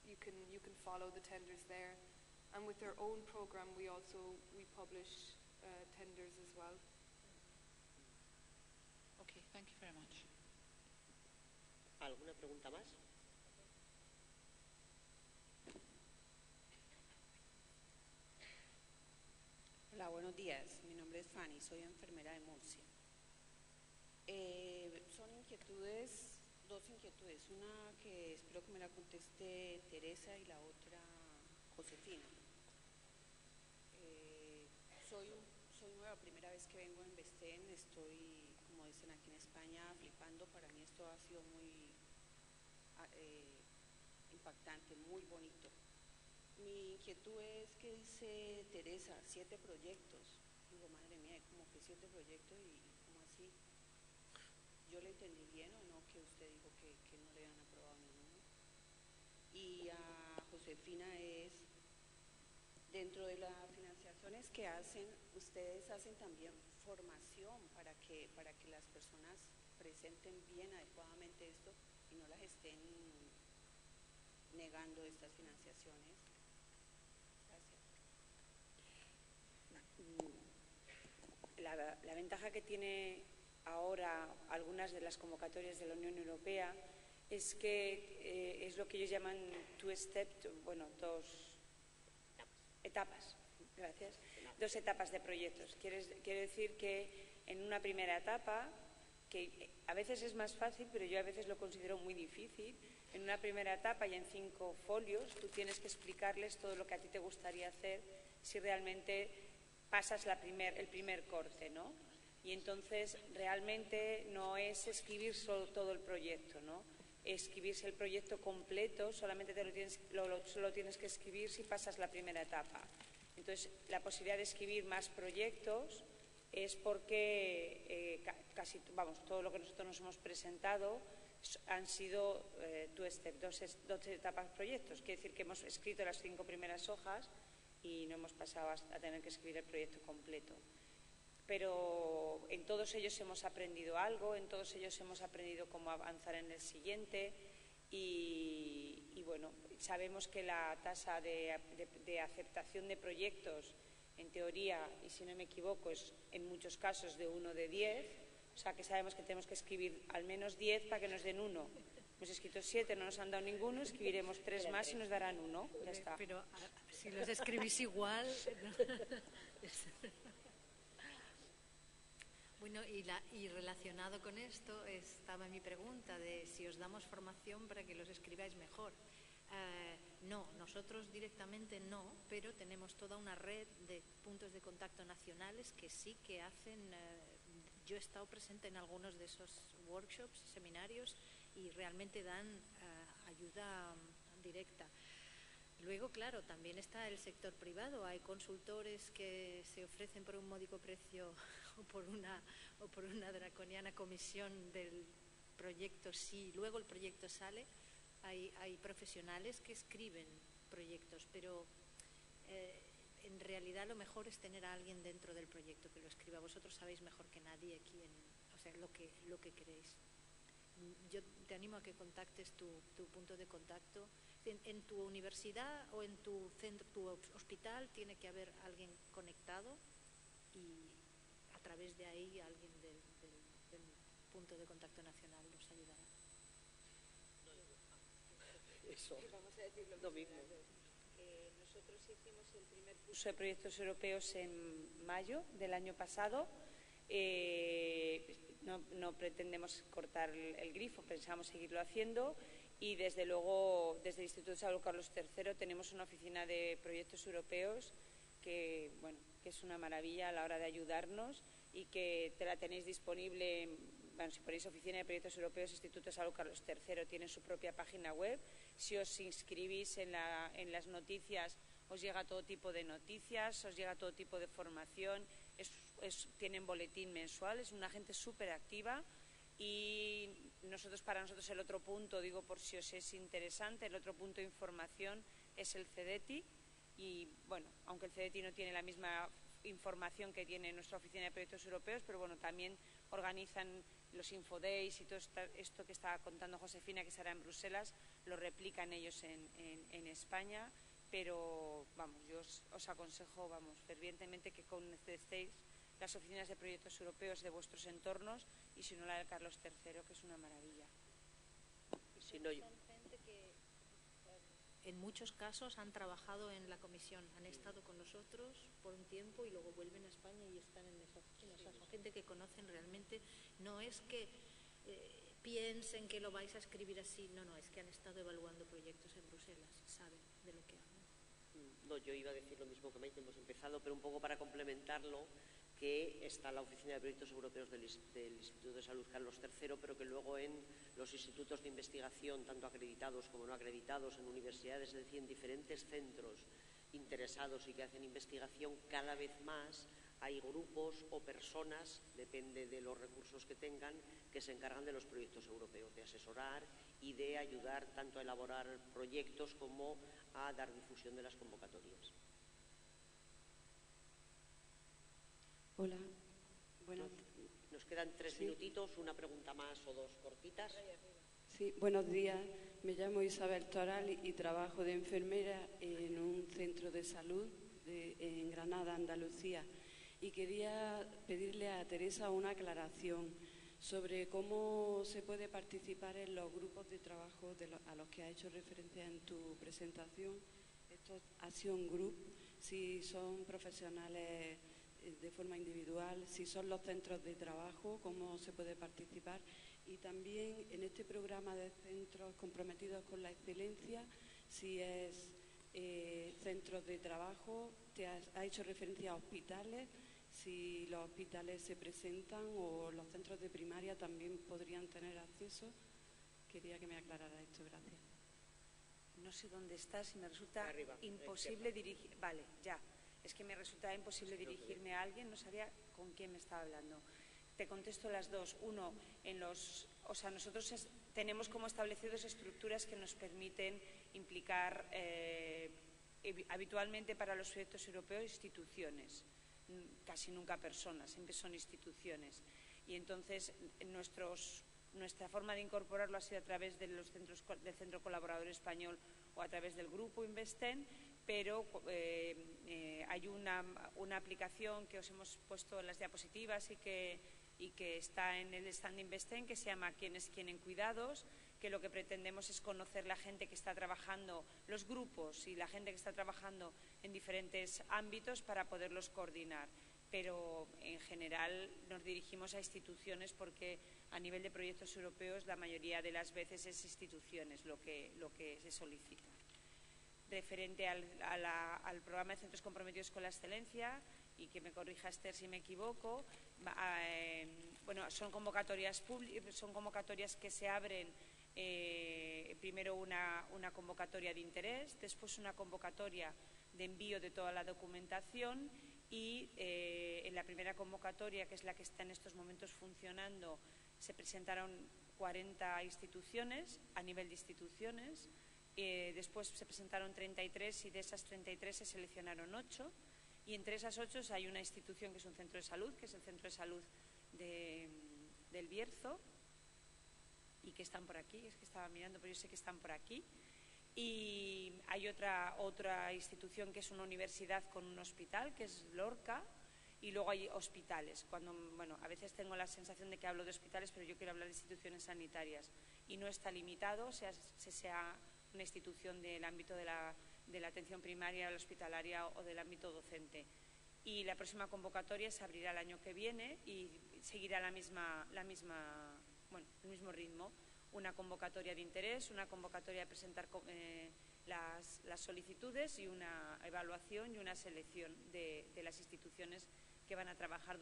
you can follow the tenders there. And with our own program, we publish tenders as well. Okay, thank you very much. ¿Alguna pregunta más? Hola, buenos días. Mi nombre es Fanny, soy enfermera de Murcia. Son dos inquietudes. Una que espero que me la conteste Teresa y la otra Josefina. Soy nueva, primera vez que vengo a InvestN, estoy, como dicen aquí en España, flipando. Para mí esto ha sido muy impactante, muy bonito. Mi inquietud es que dice Teresa, 7 proyectos. Digo, madre mía, como que 7 proyectos y ¿cómo así? ¿Yo le entendí bien o no? Que usted dijo que no le han aprobado ninguno. Y a Josefina es, dentro de las financiaciones que hacen, ustedes hacen también formación para que las personas presenten bien adecuadamente esto y no las estén negando estas financiaciones. Gracias. La ventaja que tiene ahora algunas de las convocatorias de la Unión Europea es que es lo que ellos llaman two-step, bueno, 2 etapas. Gracias. 2 etapas de proyectos. Quiere decir que en una primera etapa, que a veces es más fácil, pero yo a veces lo considero muy difícil, en una primera etapa y en 5 folios tú tienes que explicarles todo lo que a ti te gustaría hacer si realmente pasas el primer corte, ¿no? Y entonces realmente no es escribir solo todo el proyecto, ¿no? Escribirse el proyecto completo, solamente solo tienes que escribir si pasas la primera etapa. Entonces, la posibilidad de escribir más proyectos es porque todo lo que nosotros nos hemos presentado han sido dos etapas proyectos. Quiere decir que hemos escrito las 5 primeras hojas y no hemos pasado a tener que escribir el proyecto completo. Pero en todos ellos hemos aprendido algo, en todos ellos hemos aprendido cómo avanzar en el siguiente y bueno, sabemos que la tasa de aceptación de proyectos, en teoría, y si no me equivoco, es en muchos casos de 1 de 10, o sea, que sabemos que tenemos que escribir al menos 10 para que nos den 1. Hemos escrito 7, no nos han dado ninguno, escribiremos 3 más y nos darán 1. Ya está. Pero si los escribís igual... Bueno, y relacionado con esto estaba mi pregunta de si os damos formación para que los escribáis mejor. No, nosotros directamente no, pero tenemos toda una red de puntos de contacto nacionales que sí que hacen... yo he estado presente en algunos de esos workshops, seminarios, y realmente dan ayuda directa. Luego, claro, también está el sector privado. Hay consultores que se ofrecen por un módico precio o por una draconiana comisión del proyecto. Si luego el proyecto sale, hay profesionales que escriben proyectos, pero en realidad lo mejor es tener a alguien dentro del proyecto que lo escriba. Vosotros sabéis mejor que nadie lo que queréis. Yo te animo a que contactes tu punto de contacto. En tu universidad o en tu centro, tu hospital, tiene que haber alguien conectado y a través de ahí alguien del punto de contacto nacional los ayudará. Eso. Vamos a decir lo mismo. Nosotros hicimos el primer curso de proyectos europeos en mayo del año pasado. No pretendemos cortar el grifo, pensamos seguirlo haciendo. Y desde luego, desde el Instituto de Salud Carlos III tenemos una oficina de proyectos europeos que es una maravilla a la hora de ayudarnos y que te la tenéis disponible. Si ponéis Oficina de Proyectos Europeos, Instituto de Salud Carlos III tiene su propia página web. Si os inscribís en las noticias, os llega todo tipo de noticias, os llega todo tipo de formación. Tienen boletín mensual, es una gente súper activa. Y para nosotros el otro punto, digo por si os es interesante, el otro punto de información es el CEDETI. Y bueno, aunque el CEDETI no tiene la misma información que tiene nuestra Oficina de Proyectos Europeos, pero bueno, también organizan los Infodays y todo esto que estaba contando Josefina, que será en Bruselas, lo replican ellos en España. Pero vamos, yo os aconsejo fervientemente que contestéis las oficinas de proyectos europeos de vuestros entornos y si no la del Carlos III, que es una maravilla. Si no, Son gente que en muchos casos han trabajado en la comisión, han estado con nosotros por un tiempo y luego vuelven a España y están en esa oficina. O sea, son gente que conocen realmente, no es que piensen que lo vais a escribir así, no, es que han estado evaluando proyectos en Bruselas, saben de lo que hablan. No, yo iba a decir lo mismo que Maite, hemos empezado, pero un poco para complementarlo, que está la Oficina de Proyectos Europeos del Instituto de Salud Carlos III, pero que luego en los institutos de investigación, tanto acreditados como no acreditados, en universidades, es decir, en diferentes centros interesados y que hacen investigación, cada vez más hay grupos o personas, depende de los recursos que tengan, que se encargan de los proyectos europeos, de asesorar y de ayudar tanto a elaborar proyectos como a dar difusión de las convocatorias. Hola, buenos Nos quedan 3 minutitos, una pregunta más o 2 cortitas. Sí, buenos días. Me llamo Isabel Toral y trabajo de enfermera en un centro de salud en Granada, Andalucía. Y quería pedirle a Teresa una aclaración sobre cómo se puede participar en los grupos de trabajo a los que ha hecho referencia en tu presentación, estos Action Group, si son profesionales de forma individual, si son los centros de trabajo, cómo se puede participar. Y también en este programa de centros comprometidos con la excelencia, si es centros de trabajo, ha hecho referencia a hospitales, si los hospitales se presentan o los centros de primaria también podrían tener acceso. Quería que me aclarara esto, gracias. No sé dónde estás y me resulta Arriba, imposible dirigir. Vale, ya. Es que me resulta imposible dirigirme a alguien, no sabía con quién me estaba hablando. Te contesto las dos. Uno, nosotros tenemos como establecidos estructuras que nos permiten implicar habitualmente para los proyectos europeos instituciones, casi nunca personas, siempre son instituciones. Y entonces nuestra forma de incorporarlo ha sido a través de del Centro Colaborador Español o a través del Grupo Investen, pero hay una aplicación que os hemos puesto en las diapositivas y que y que está en el stand de Investen, que se llama ¿Quién es quién en cuidados?, que lo que pretendemos es conocer la gente que está trabajando, los grupos y la gente que está trabajando en diferentes ámbitos para poderlos coordinar. Pero en general nos dirigimos a instituciones porque a nivel de proyectos europeos la mayoría de las veces es instituciones lo que se solicita. Referente al programa de Centros Comprometidos con la Excelencia, y que me corrija Esther si me equivoco, bueno, son convocatorias que se abren, primero una convocatoria de interés, después una convocatoria de envío de toda la documentación y en la primera convocatoria, que es la que está en estos momentos funcionando, se presentaron 40 instituciones a nivel de instituciones, después se presentaron 33 y de esas 33 se seleccionaron 8 y entre esas 8 hay una institución que es un centro de salud, que es el Centro de Salud del Bierzo, y que están por aquí, es que estaba mirando, pero yo sé que están por aquí. Y hay otra institución que es una universidad con un hospital, que es Lorca, y luego hay hospitales. Bueno, a veces tengo la sensación de que hablo de hospitales, pero yo quiero hablar de instituciones sanitarias. Y no está limitado, sea una institución del ámbito de la atención primaria, la hospitalaria o del ámbito docente. Y la próxima convocatoria se abrirá el año que viene y seguirá el mismo ritmo. Una convocatoria de interés, una convocatoria de presentar las solicitudes y una evaluación y una selección de las instituciones que van a trabajar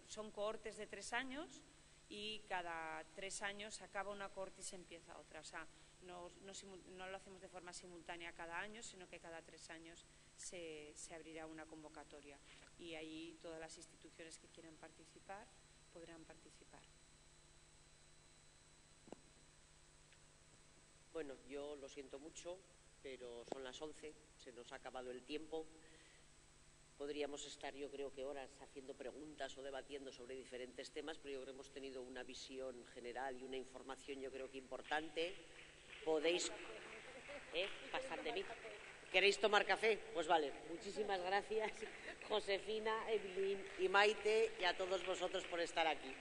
son cohortes de 3 años y cada 3 años acaba una cohorte y se empieza otra. O sea, no lo hacemos de forma simultánea cada año, sino que cada 3 años se abrirá una convocatoria y ahí todas las instituciones que quieran participar podrán participar. Bueno, yo lo siento mucho, pero son las 11, se nos ha acabado el tiempo. Podríamos estar, yo creo que horas haciendo preguntas o debatiendo sobre diferentes temas, pero yo creo que hemos tenido una visión general y una información, yo creo que importante. Podéis pasar de mí. ¿Queréis tomar café? Pues vale. Muchísimas gracias, Josefina, Evelyn y Maite, y a todos vosotros por estar aquí.